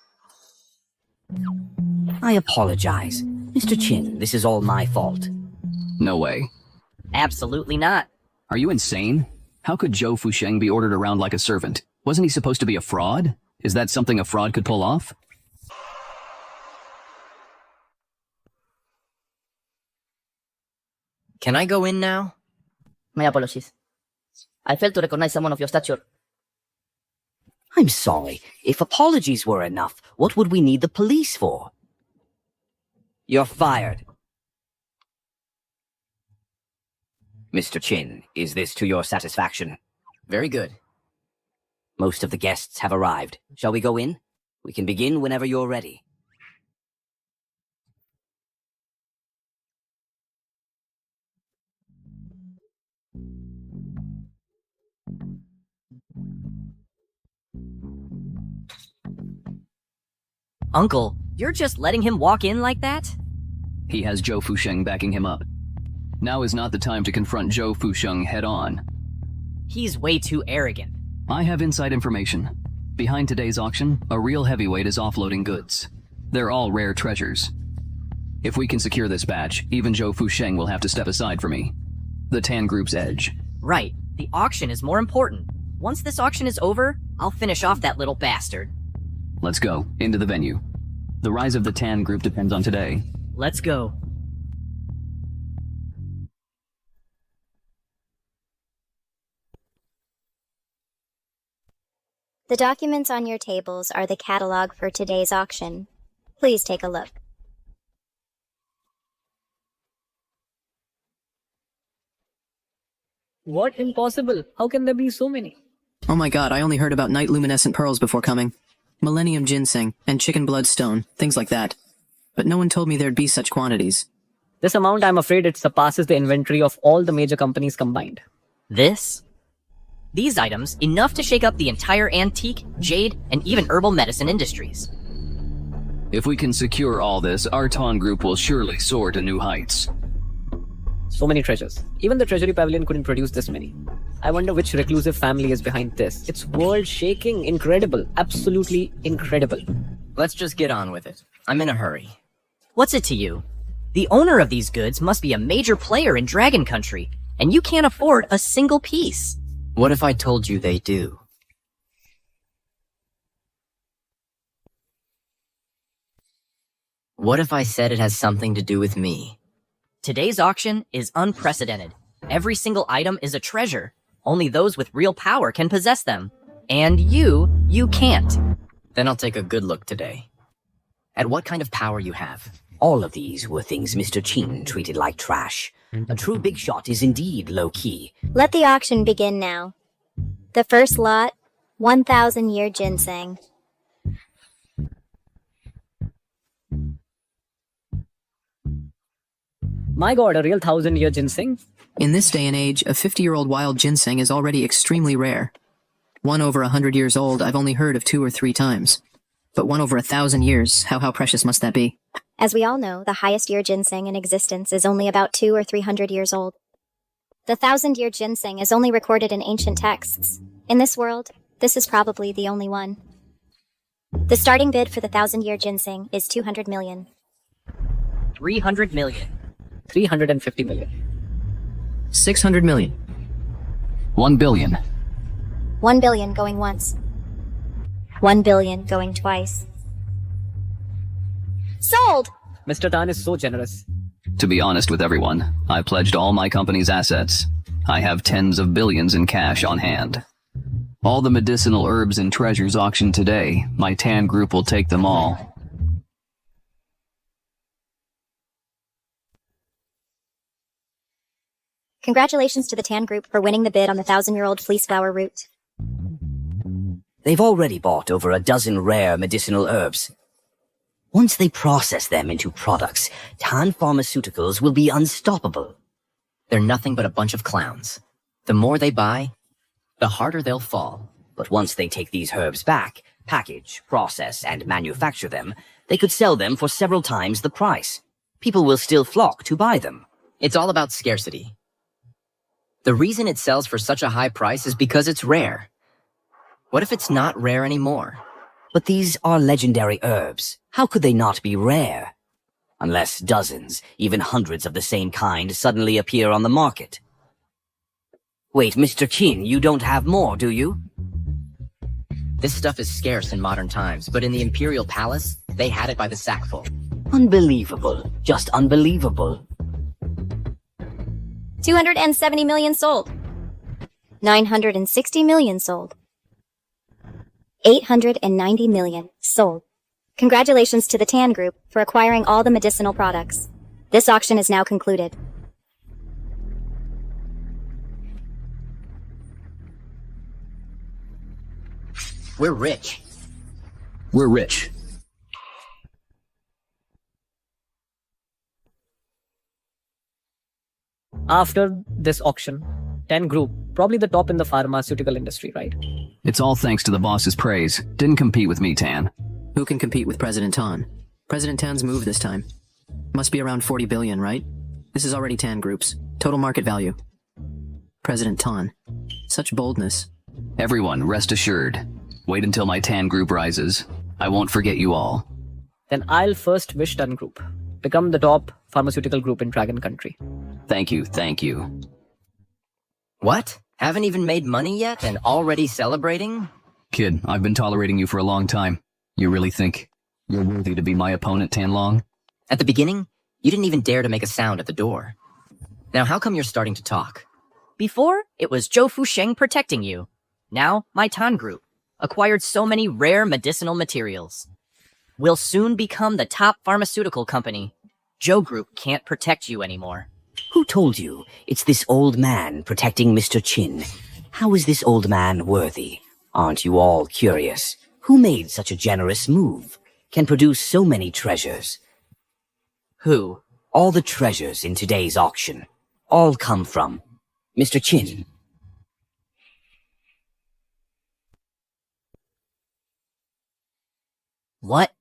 I apologize. Mr. Qin, this is all my fault. No way. Absolutely not. Are you insane? How could Zhou Fusheng be ordered around like a servant? Wasn't he supposed to be a fraud? Is that something a fraud could pull off? Can I go in now? My apologies. I failed to recognize someone of your stature. I'm sorry. If apologies were enough, what would we need the police for? You're fired. Mr. Qin, is this to your satisfaction? Very good. Most of the guests have arrived. Shall we go in? We can begin whenever you're ready. Uncle, you're just letting him walk in like that? He has Zhou Fusheng backing him up. Now is not the time to confront Zhou Fusheng head-on. He's way too arrogant. I have inside information. Behind today's auction, a real heavyweight is offloading goods. They're all rare treasures. If we can secure this batch, even Zhou Fusheng will have to step aside for me. The Tan Group's edge. Right. The auction is more important. Once this auction is over, I'll finish off that little bastard. Let's go, into the venue. The rise of the Tan Group depends on today. Let's go. The documents on your tables are the catalog for today's auction. Please take a look. What? Impossible? How can there be so many? Oh my god, I only heard about night luminescent pearls before coming. Millennium ginseng, and chicken blood stone, things like that. But no one told me there'd be such quantities. This amount, I'm afraid it surpasses the inventory of all the major companies combined. This? These items, enough to shake up the entire antique, jade, and even herbal medicine industries. If we can secure all this, our Tan Group will surely soar to new heights. So many treasures. Even the Treasury Pavilion couldn't produce this many. I wonder which reclusive family is behind this. It's world-shaking, incredible, absolutely incredible. Let's just get on with it. I'm in a hurry. What's it to you? The owner of these goods must be a major player in Dragon Country, and you can't afford a single piece. What if I told you they do? What if I said it has something to do with me? Today's auction is unprecedented. Every single item is a treasure. Only those with real power can possess them. And you can't. Then I'll take a good look today. At what kind of power you have. All of these were things Mr. Qin treated like trash. A true big shot is indeed low-key. Let the auction begin now. The first lot, 1,000-year ginseng. My god, a real 1,000-year ginseng? In this day and age, a 50-year-old wild ginseng is already extremely rare. One over 100 years old I've only heard of 2 or 3 times. But one over 1,000 years, how precious must that be? As we all know, the highest year ginseng in existence is only about 200 or 300 years old. The 1,000-year ginseng is only recorded in ancient texts. In this world, this is probably the only one. The starting bid for the 1,000-year ginseng is 200 million. 300 million. 350 million. 600 million. 1 billion. 1 billion going once. 1 billion going twice. Sold! Mr. Tan is so generous. To be honest with everyone, I pledged all my company's assets. I have tens of billions in cash on hand. All the medicinal herbs and treasures auctioned today, my Tan group will take them all. Congratulations to the Tan Group for winning the bid on the 1,000-year-old fleece flower root. They've already bought over a dozen rare medicinal herbs. Once they process them into products, Tan Pharmaceuticals will be unstoppable. They're nothing but a bunch of clowns. The more they buy, the harder they'll fall. But once they take these herbs back, package, process, and manufacture them, they could sell them for several times the price. People will still flock to buy them. It's all about scarcity. The reason it sells for such a high price is because it's rare. What if it's not rare anymore? But these are legendary herbs. How could they not be rare? Unless dozens, even hundreds of the same kind suddenly appear on the market. Wait, Mr. Qin, you don't have more, do you? This stuff is scarce in modern times, but in the Imperial Palace, they had it by the sackful. Unbelievable. Just unbelievable. 270 million sold. 960 million sold. 890 million sold. Congratulations to the Tan Group for acquiring all the medicinal products. This auction is now concluded. We're rich. We're rich. After this auction, Tan Group, probably the top in the pharmaceutical industry, right? It's all thanks to the boss's praise. Didn't compete with me, Tan. Who can compete with President Tan? President Tan's move this time. Must be around 40 billion, right? This is already Tan Group's. Total market value. President Tan. Such boldness. Everyone, rest assured. Wait until my Tan Group rises. I won't forget you all. Then I'll first wish Tan Group become the top pharmaceutical group in Dragon Country. Thank you, thank you. What? Haven't even made money yet and already celebrating? Kid, I've been tolerating you for a long time. You really think you're worthy to be my opponent, Tanlong? At the beginning, you didn't even dare to make a sound at the door. Now how come you're starting to talk? Before, it was Zhou Fusheng protecting you. Now, my Tan Group acquired so many rare medicinal materials. We'll soon become the top pharmaceutical company. Zhou Group can't protect you anymore. Who told you? It's this old man protecting Mr. Qin. How is this old man worthy? Aren't you all curious? Who made such a generous move? Can produce so many treasures? Who? All the treasures in today's auction. All come from Mr. Qin. What?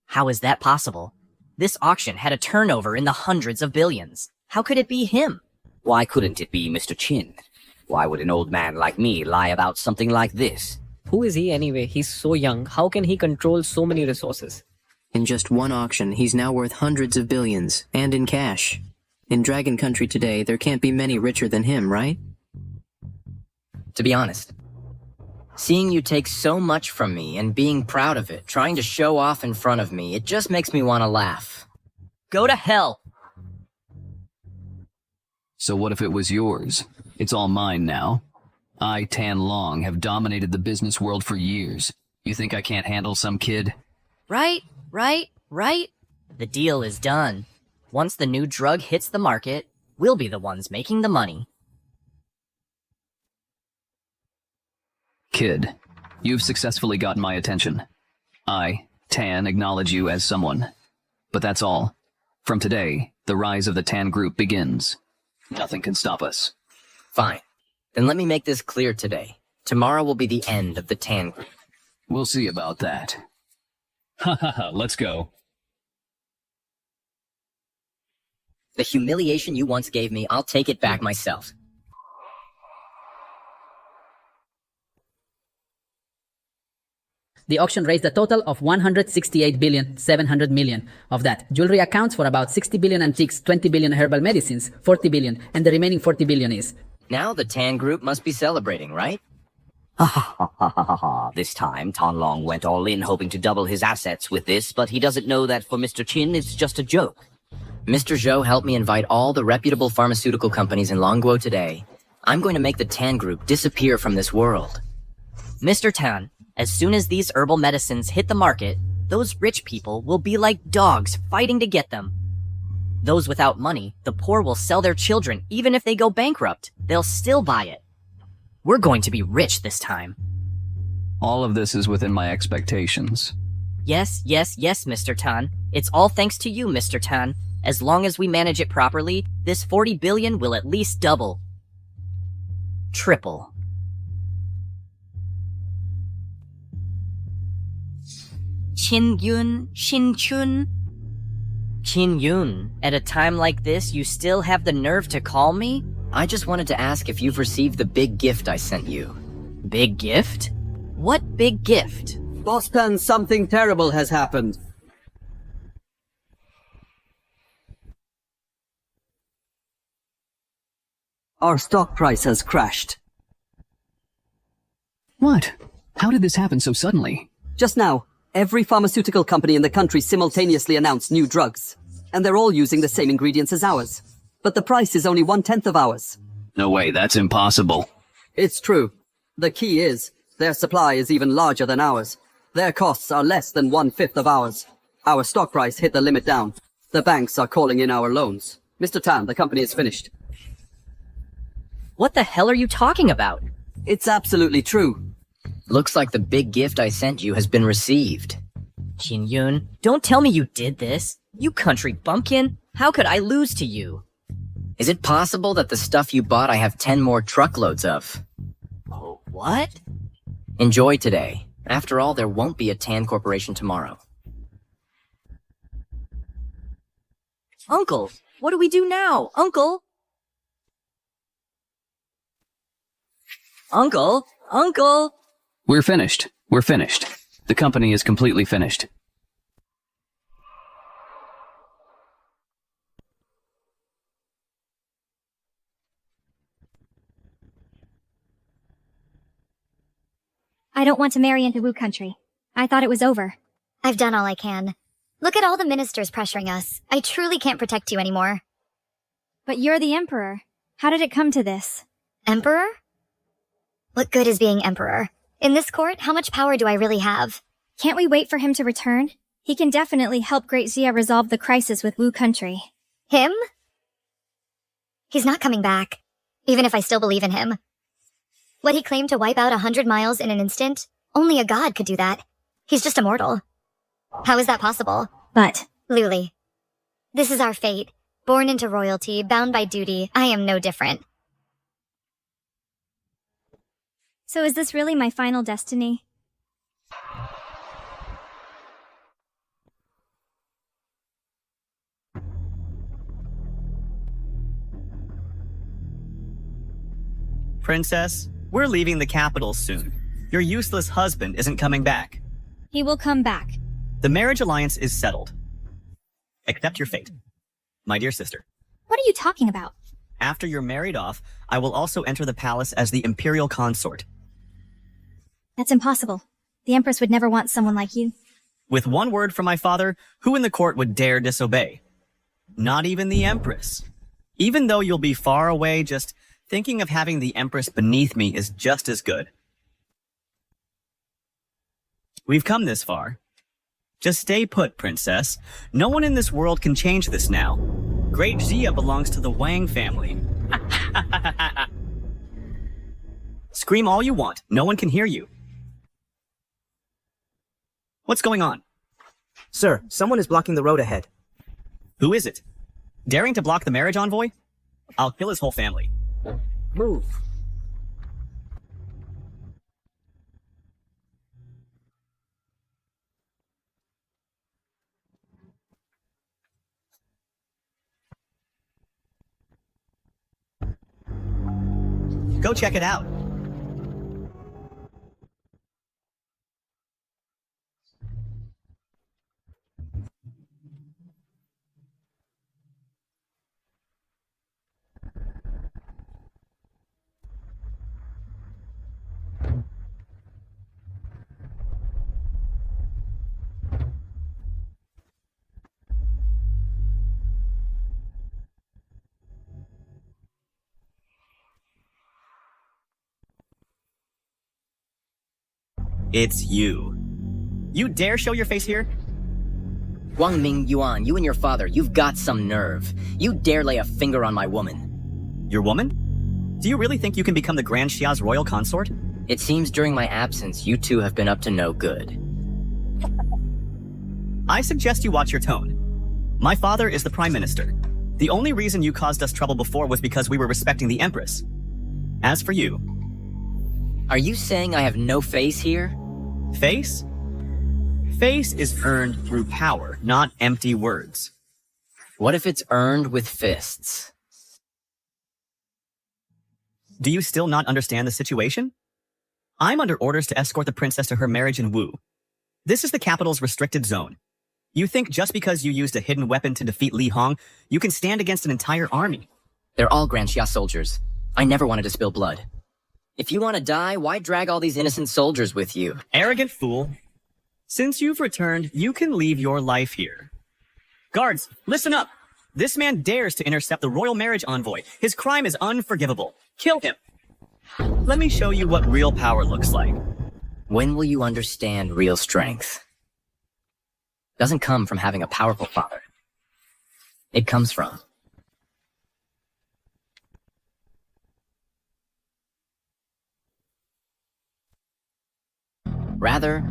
How is that possible? This auction had a turnover in the hundreds of billions. How could it be him? Why couldn't it be Mr. Qin? Why would an old man like me lie about something like this? Who is he anyway? He's so young. How can he control so many resources? In just one auction, he's now worth hundreds of billions, and in cash. In Dragon Country today, there can't be many richer than him, right? To be honest, seeing you take so much from me and being proud of it, trying to show off in front of me, it just makes me want to laugh. Go to hell! So what if it was yours? It's all mine now. I, Tan Long, have dominated the business world for years. You think I can't handle some kid? Right. The deal is done. Once the new drug hits the market, we'll be the ones making the money. Kid, you've successfully gotten my attention. I, Tan, acknowledge you as someone. But that's all. From today, the rise of the Tan Group begins. Nothing can stop us. Fine. Then let me make this clear today. Tomorrow will be the end of the Tan Group. We'll see about that. Ha ha ha, let's go. The humiliation you once gave me, I'll take it back myself. The auction raised a total of 168 billion. Of that, jewelry accounts for about 60 billion antiques, 20 billion herbal medicines, 40 billion, and the remaining 40 billion is... Now the Tan Group must be celebrating, right? Ha ha ha ha ha ha. This time, Tan Long went all in hoping to double his assets with this, but he doesn't know that for Mr. Qin it's just a joke. Mr. Zhou helped me invite all the reputable pharmaceutical companies in Longguo today. I'm going to make the Tan Group disappear from this world. Mr. Tan, as soon as these herbal medicines hit the market, those rich people will be like dogs fighting to get them. Those without money, the poor will sell their children even if they go bankrupt. They'll still buy it. We're going to be rich this time. All of this is within my expectations. Yes, Mr. Tan. It's all thanks to you, Mr. Tan. As long as we manage it properly, this 40 billion will at least double. Triple. Qin Yun, at a time like this, you still have the nerve to call me? I just wanted to ask if you've received the big gift I sent you. Big gift? What big gift? Boss Tan, something terrible has happened. Our stock price has crashed. What? How did this happen so suddenly? Just now, every pharmaceutical company in the country simultaneously announced new drugs. And they're all using the same ingredients as ours. But the price is only 1/10 of ours. No way, that's impossible. It's true. The key is, their supply is even larger than ours. Their costs are less than 1/5 of ours. Our stock price hit the limit down. The banks are calling in our loans. Mr. Tan, the company is finished. What the hell are you talking about? It's absolutely true. Looks like the big gift I sent you has been received. Qin Yun, don't tell me you did this. You country bumpkin. How could I lose to you? Is it possible that the stuff you bought I have 10 more truckloads of? Oh, what? Enjoy today. After all, there won't be a Tan Corporation tomorrow. Uncle, what do we do now? Uncle? Uncle! We're finished. The company is completely finished. I don't want to marry into Wu country. I thought it was over. I've done all I can. Look at all the ministers pressuring us. I truly can't protect you anymore. But you're the emperor. How did it come to this? Emperor? What good is being emperor? In this court, how much power do I really have? Can't we wait for him to return? He can definitely help Great Xia resolve the crisis with Wu country. Him? He's not coming back. Even if I still believe in him. What he claimed to wipe out 100 miles in an instant? Only a god could do that. He's just a mortal. How is that possible? But... Luli, this is our fate. Born into royalty, bound by duty, I am no different. So is this really my final destiny? Princess, we're leaving the capital soon. Your useless husband isn't coming back. He will come back. The marriage alliance is settled. Accept your fate. My dear sister. What are you talking about? After you're married off, I will also enter the palace as the imperial consort. That's impossible. The Empress would never want someone like you. With one word from my father, who in the court would dare disobey? Not even the Empress. Even though you'll be far away, just thinking of having the Empress beneath me is just as good. We've come this far. Just stay put, Princess. No one in this world can change this now. Great Xia belongs to the Wang family. Scream all you want. No one can hear you. What's going on? Sir, someone is blocking the road ahead. Who is it? Daring to block the marriage envoy? I'll kill his whole family. Move. Go check it out. It's you. You dare show your face here? Wang Ming Yuan, you and your father, you've got some nerve. You dare lay a finger on my woman. Your woman? Do you really think you can become the Grand Xia's royal consort? It seems during my absence, you two have been up to no good. I suggest you watch your tone. My father is the Prime Minister. The only reason you caused us trouble before was because we were respecting the Empress. As for you... Are you saying I have no face here? Face? Face is earned through power, not empty words. What if it's earned with fists? Do you still not understand the situation? I'm under orders to escort the princess to her marriage in Wu. This is the capital's restricted zone. You think just because you used a hidden weapon to defeat Li Hong, you can stand against an entire army? They're all Grand Xia soldiers. I never wanted to spill blood. If you want to die, why drag all these innocent soldiers with you? Arrogant fool. Since you've returned, you can leave your life here. Guards, listen up! This man dares to intercept the royal marriage envoy. His crime is unforgivable. Kill him! Let me show you what real power looks like. When will you understand real strength? Doesn't come from having a powerful father. It comes from... rather...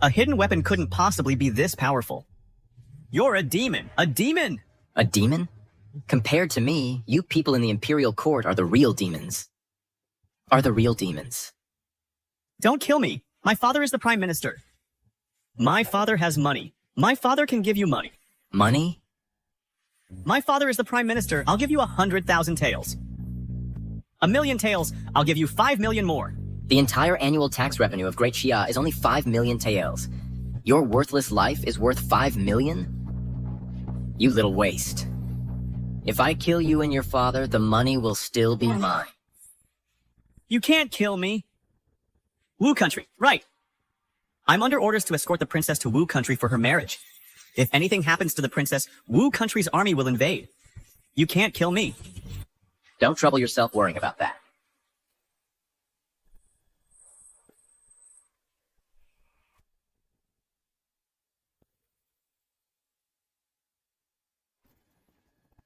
A hidden weapon couldn't possibly be this powerful. You're a demon! A demon! A demon? Compared to me, you people in the Imperial Court are the real demons. Are the real demons. Don't kill me! My father is the Prime Minister. My father has money. My father can give you money. Money? My father is the Prime Minister. I'll give you 100,000 taels. 1,000,000 taels. I'll give you 5 million more. The entire annual tax revenue of Great Xia is only 5 million taels. Your worthless life is worth 5 million? You little waste. If I kill you and your father, the money will still be mine. You can't kill me. Wu Country, right. I'm under orders to escort the princess to Wu Country for her marriage. If anything happens to the princess, Wu Country's army will invade. You can't kill me. Don't trouble yourself worrying about that.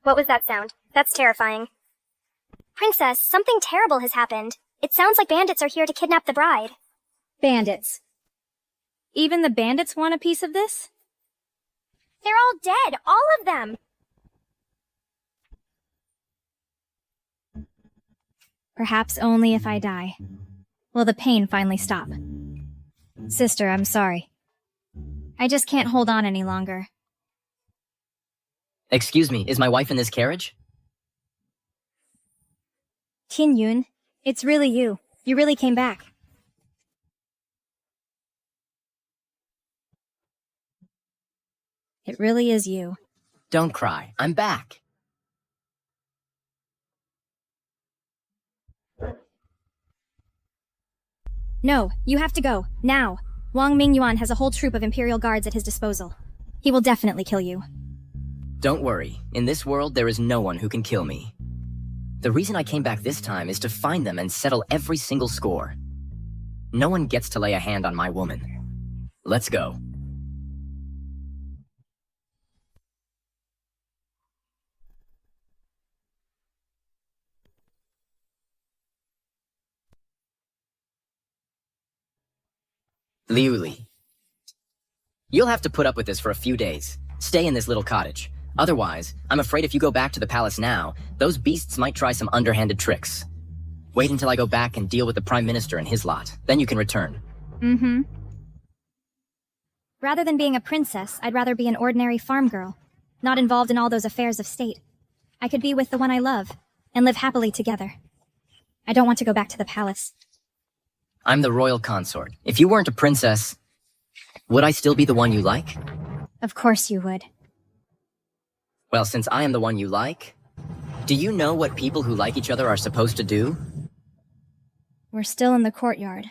What was that sound? That's terrifying. Princess, something terrible has happened. It sounds like bandits are here to kidnap the bride. Bandits. Even the bandits want a piece of this? They're all dead, all of them! Perhaps only if I die. Will the pain finally stop? Sister, I'm sorry. I just can't hold on any longer. Excuse me, is my wife in this carriage? Qin Yun, it's really you. You really came back. It really is you. Don't cry. I'm back. No, you have to go. Now. Wang Mingyuan has a whole troop of Imperial Guards at his disposal. He will definitely kill you. Don't worry. In this world, there is no one who can kill me. The reason I came back this time is to find them and settle every single score. No one gets to lay a hand on my woman. Let's go. Liuli. You'll have to put up with this for a few days. Stay in this little cottage. Otherwise, I'm afraid if you go back to the palace now, those beasts might try some underhanded tricks. Wait until I go back and deal with the Prime Minister and his lot. Then you can return. Mm-hmm. Rather than being a princess, I'd rather be an ordinary farm girl, not involved in all those affairs of state. I could be with the one I love, and live happily together. I don't want to go back to the palace. I'm the royal consort. If you weren't a princess, would I still be the one you like? Of course you would. Well, since I am the one you like, do you know what people who like each other are supposed to do? We're still in the courtyard.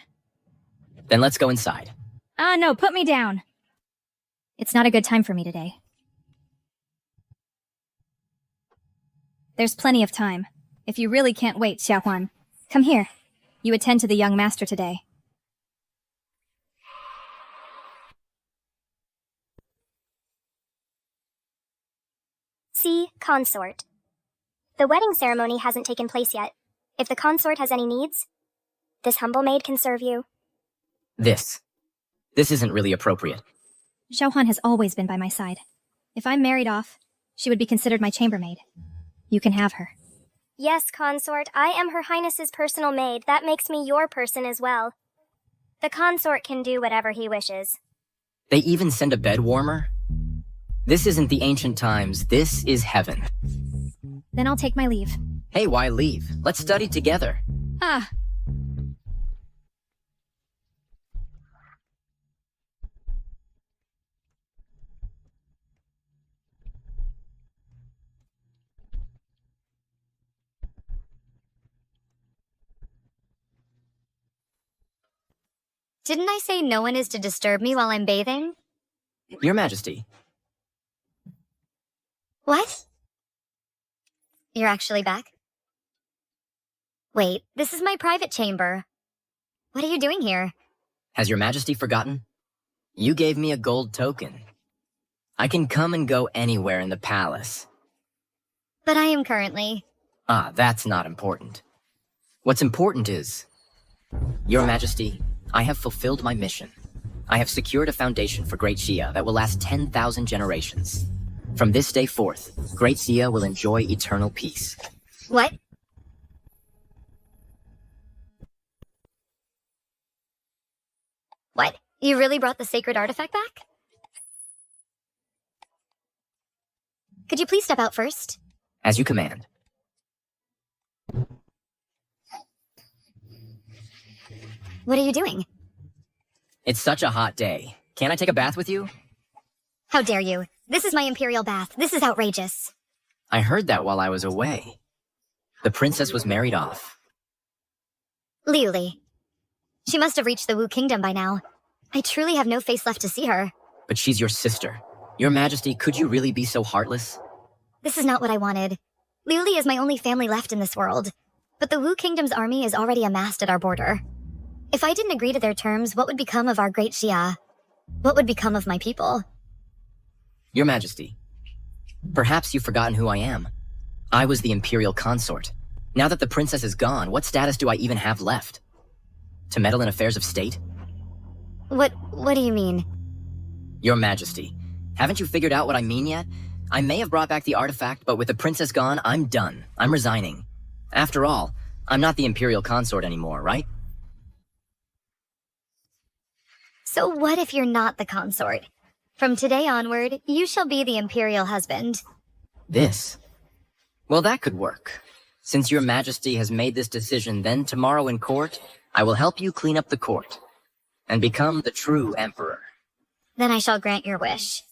Then let's go inside. Ah, no, put me down. It's not a good time for me today. There's plenty of time. If you really can't wait, Xiaohuan, come here. You attend to the young master today. See, consort. The wedding ceremony hasn't taken place yet. If the consort has any needs, this humble maid can serve you. This isn't really appropriate. Xiaohuan has always been by my side. If I'm married off, she would be considered my chambermaid. You can have her. Yes, consort, I am Her Highness's personal maid. That makes me your person as well. The consort can do whatever he wishes. They even send a bed warmer? This isn't the ancient times, this is heaven. Then I'll take my leave. Hey, why leave? Let's study together. Ah. Didn't I say no one is to disturb me while I'm bathing? Your Majesty. What? You're actually back? Wait, this is my private chamber. What are you doing here? Has Your Majesty forgotten? You gave me a gold token. I can come and go anywhere in the palace. But I am currently... Ah, that's not important. What's important is... Your Majesty, I have fulfilled my mission. I have secured a foundation for Great Xia that will last 10,000 generations. From this day forth, Great Xia will enjoy eternal peace. What? What? You really brought the sacred artifact back? Could you please step out first? As you command. What are you doing? It's such a hot day. Can't I take a bath with you? How dare you? This is my imperial bath. This is outrageous. I heard that while I was away. The princess was married off. Liuli. She must have reached the Wu Kingdom by now. I truly have no face left to see her. But she's your sister. Your Majesty, could you really be so heartless? This is not what I wanted. Liuli is my only family left in this world. But the Wu Kingdom's army is already amassed at our border. If I didn't agree to their terms, what would become of our Great Xia? What would become of my people? Your Majesty, perhaps you've forgotten who I am. I was the imperial consort. Now that the princess is gone, what status do I even have left? To meddle in affairs of state? What do you mean? Your Majesty, haven't you figured out what I mean yet? I may have brought back the artifact, but with the princess gone, I'm done. I'm resigning. After all, I'm not the imperial consort anymore, right? So what if you're not the consort? From today onward, you shall be the imperial husband. This? Well, that could work. Since your Majesty has made this decision, then tomorrow in court, I will help you clean up the court and become the true emperor. Then I shall grant your wish.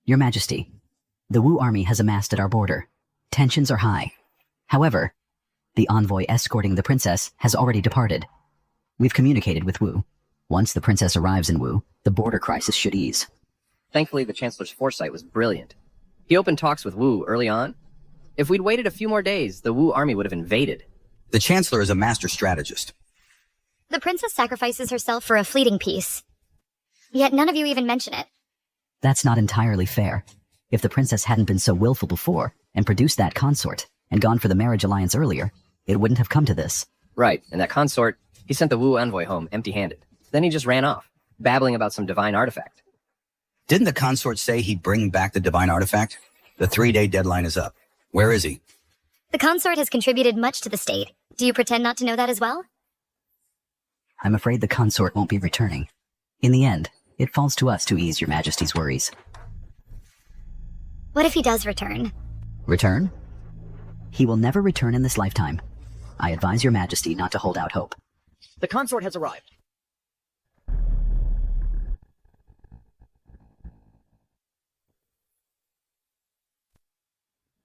Your Majesty, the Wu army has amassed at our border. Tensions are high. However, the envoy escorting the princess has already departed. We've communicated with Wu. Once the princess arrives in Wu, the border crisis should ease. Thankfully, the Chancellor's foresight was brilliant. He opened talks with Wu early on. If we'd waited a few more days, the Wu army would have invaded. The Chancellor is a master strategist. The princess sacrifices herself for a fleeting peace. Yet none of you even mention it. That's not entirely fair. If the princess hadn't been so willful before and produced that consort and gone for the marriage alliance earlier, it wouldn't have come to this. Right, and that consort, he sent the Wu envoy home empty-handed. Then he just ran off, babbling about some divine artifact. Didn't the consort say he'd bring back the divine artifact? The 3-day deadline is up. Where is he? The consort has contributed much to the state. Do you pretend not to know that as well? I'm afraid the consort won't be returning. In the end, it falls to us to ease your majesty's worries. What if he does return? Return? He will never return in this lifetime. I advise your majesty not to hold out hope. The consort has arrived.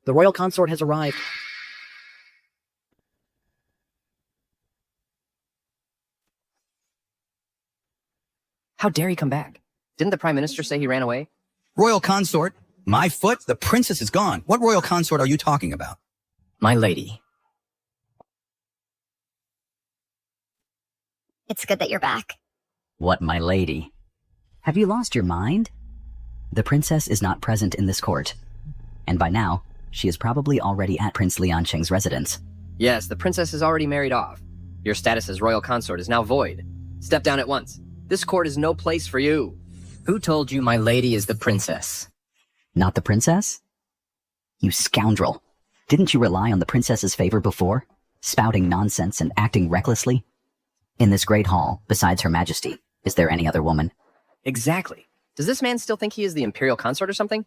The royal consort has arrived. How dare he come back? Didn't the Prime Minister say he ran away? Royal consort? My foot? The princess is gone. What royal consort are you talking about? My lady. It's good that you're back. What, my lady? Have you lost your mind? The princess is not present in this court. And by now, she is probably already at Prince Liancheng's residence. Yes, the princess is already married off. Your status as royal consort is now void. Step down at once. This court is no place for you. Who told you my lady is the princess? Not the princess? You scoundrel. Didn't you rely on the princess's favor before? Spouting nonsense and acting recklessly? In this great hall, besides Her Majesty, is there any other woman? Exactly. Does this man still think he is the imperial consort or something?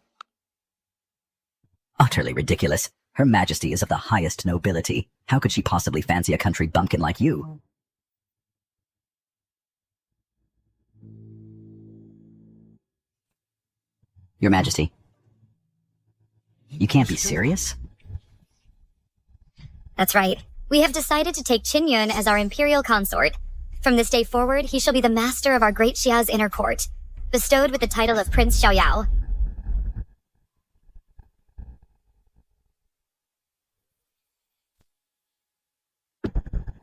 Utterly ridiculous. Her Majesty is of the highest nobility. How could she possibly fancy a country bumpkin like you? Your Majesty. You can't be serious? That's right. We have decided to take Qin Yun as our imperial consort. From this day forward, he shall be the master of our great Xiao's inner court, bestowed with the title of Prince Xiaoyao.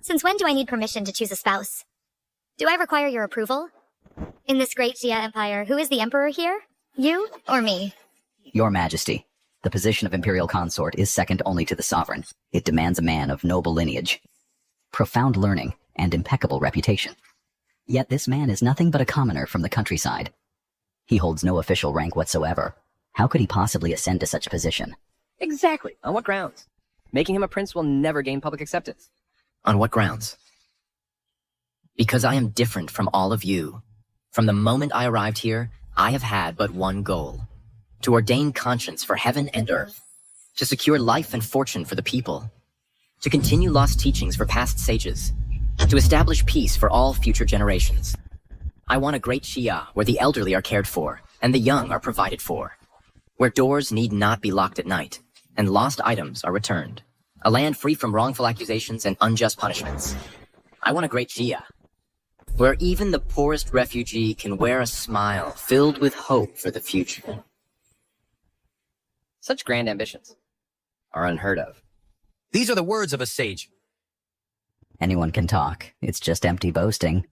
Since when do I need permission to choose a spouse? Do I require your approval? In this great Xia empire, who is the emperor here? You or me? Your Majesty. The position of imperial consort is second only to the sovereign. It demands a man of noble lineage, profound learning, and impeccable reputation. Yet this man is nothing but a commoner from the countryside. He holds no official rank whatsoever. How could he possibly ascend to such a position? Exactly. On what grounds? Making him a prince will never gain public acceptance. On what grounds? Because I am different from all of you. From the moment I arrived here, I have had but one goal. To ordain conscience for heaven and earth. To secure life and fortune for the people. To continue lost teachings for past sages. To establish peace for all future generations. I want a great Xia where the elderly are cared for, and the young are provided for. Where doors need not be locked at night, and lost items are returned. A land free from wrongful accusations and unjust punishments. I want a great Xia, where even the poorest refugee can wear a smile filled with hope for the future. Such grand ambitions are unheard of. These are the words of a sage. Anyone can talk. It's just empty boasting.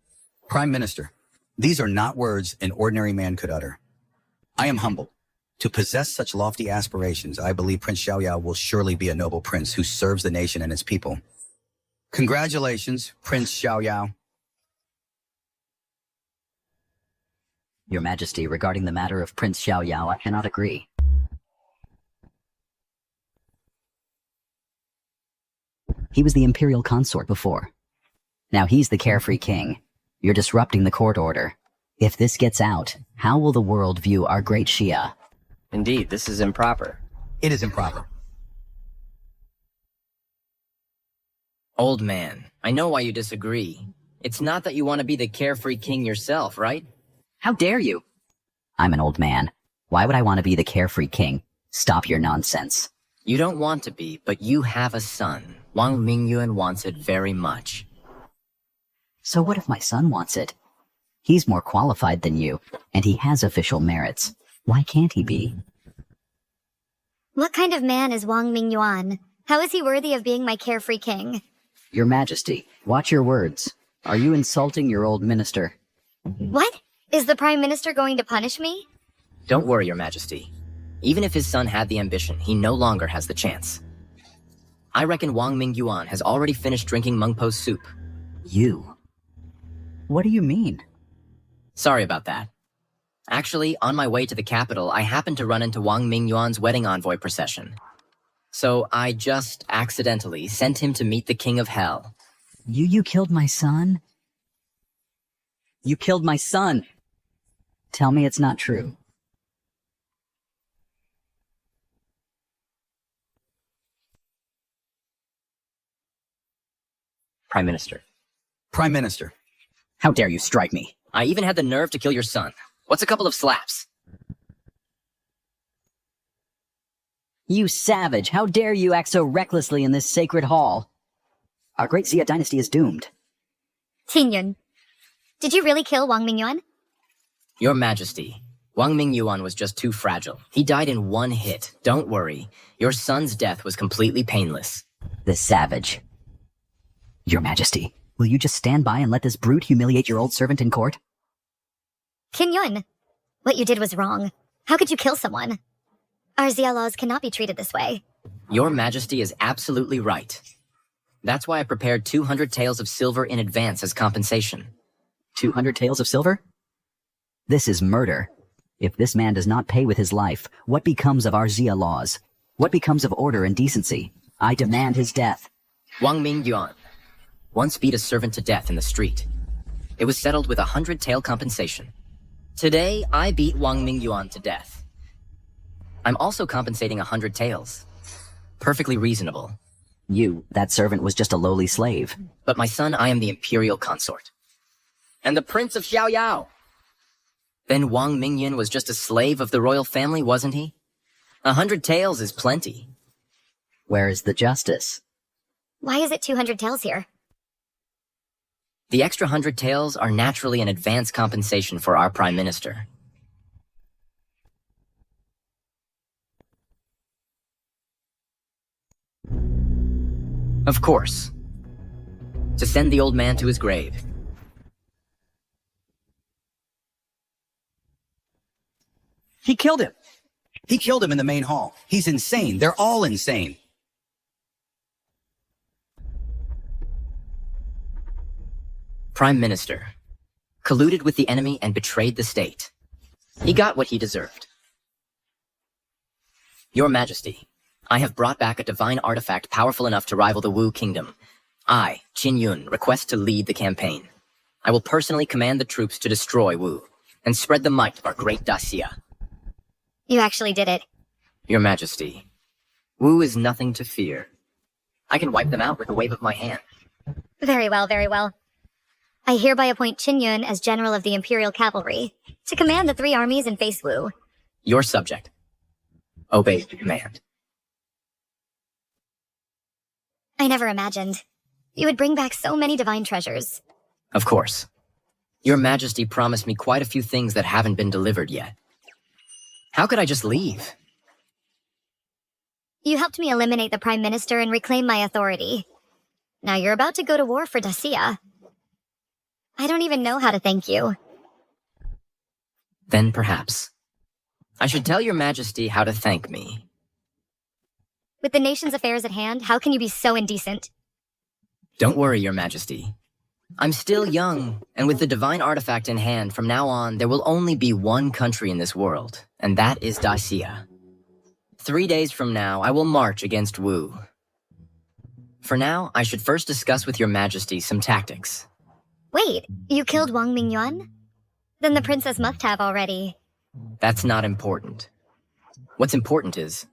Prime Minister, these are not words an ordinary man could utter. I am humbled. To possess such lofty aspirations, I believe Prince Xiaoyao will surely be a noble prince who serves the nation and its people. Congratulations, Prince Xiaoyao. Your Majesty, regarding the matter of Prince Xiaoyao, I cannot agree. He was the imperial consort before. Now he's the carefree king. You're disrupting the court order. If this gets out, how will the world view our great Xia? Indeed, this is improper. It is improper. Old man, I know why you disagree. It's not that you want to be the carefree king yourself, right? How dare you? I'm an old man. Why would I want to be the carefree king? Stop your nonsense. You don't want to be, but you have a son. Wang Mingyuan wants it very much. So what if my son wants it? He's more qualified than you, and he has official merits. Why can't he be? What kind of man is Wang Mingyuan? How is he worthy of being my carefree king? Your Majesty, watch your words. Are you insulting your old minister? What? Is the Prime Minister going to punish me? Don't worry, Your Majesty. Even if his son had the ambition, he no longer has the chance. I reckon Wang Mingyuan has already finished drinking Mengpo's soup. You? What do you mean? Sorry about that. Actually, on my way to the capital, I happened to run into Wang Mingyuan's wedding envoy procession. So I just accidentally sent him to meet the King of Hell. You killed my son? You killed my son. Tell me it's not true. Prime Minister. Prime Minister. How dare you strike me? I even had the nerve to kill your son. What's a couple of slaps? You savage! How dare you act so recklessly in this sacred hall? Our great Xia dynasty is doomed. Qin, did you really kill Wang Mingyuan? Your Majesty, Wang Mingyuan was just too fragile. He died in one hit. Don't worry. Your son's death was completely painless. The savage. Your Majesty, will you just stand by and let this brute humiliate your old servant in court? Qin, what you did was wrong. How could you kill someone? Our Xia laws cannot be treated this way. Your Majesty is absolutely right. That's why I prepared 200 taels of silver in advance as compensation. 200 taels of silver? This is murder. If this man does not pay with his life, what becomes of our Xia laws? What becomes of order and decency? I demand his death. Wang Mingyuan once beat a servant to death in the street. It was settled with 100 tael compensation. Today, I beat Wang Mingyuan to death. I'm also compensating 100 taels. Perfectly reasonable. That servant was just a lowly slave. But my son, I am the imperial consort. And the Prince of Xiaoyao. Then Wang Mingyuan was just a slave of the royal family, wasn't he? 100 taels is plenty. Where is the justice? Why is it 200 taels here? The extra 100 taels are naturally an advance compensation for our Prime Minister. Of course. To send the old man to his grave. He killed him. He killed him in the main hall. He's insane. They're all insane. Prime Minister. Colluded with the enemy and betrayed the state. He got what he deserved. Your Majesty, I have brought back a divine artifact powerful enough to rival the Wu Kingdom. I, Qin Yun, request to lead the campaign. I will personally command the troops to destroy Wu and spread the might of our great Daxia. You actually did it. Your Majesty, Wu is nothing to fear. I can wipe them out with a wave of my hand. Very well, very well. I hereby appoint Qin Yun as General of the Imperial Cavalry to command the 3 armies and face Wu. Your subject. Obeys the command. I never imagined. You would bring back so many divine treasures. Of course. Your Majesty promised me quite a few things that haven't been delivered yet. How could I just leave? You helped me eliminate the Prime Minister and reclaim my authority. Now you're about to go to war for Dacia. I don't even know how to thank you. Then perhaps I should tell your Majesty how to thank me. With the nation's affairs at hand, how can you be so indecent? Don't worry, your Majesty. I'm still young, and with the divine artifact in hand, from now on, there will only be one country in this world, and that is Dacia. 3 days from now, I will march against Wu. For now, I should first discuss with your Majesty some tactics. Wait, you killed Wang Mingyuan? Then the princess must have already. That's not important. What's important is,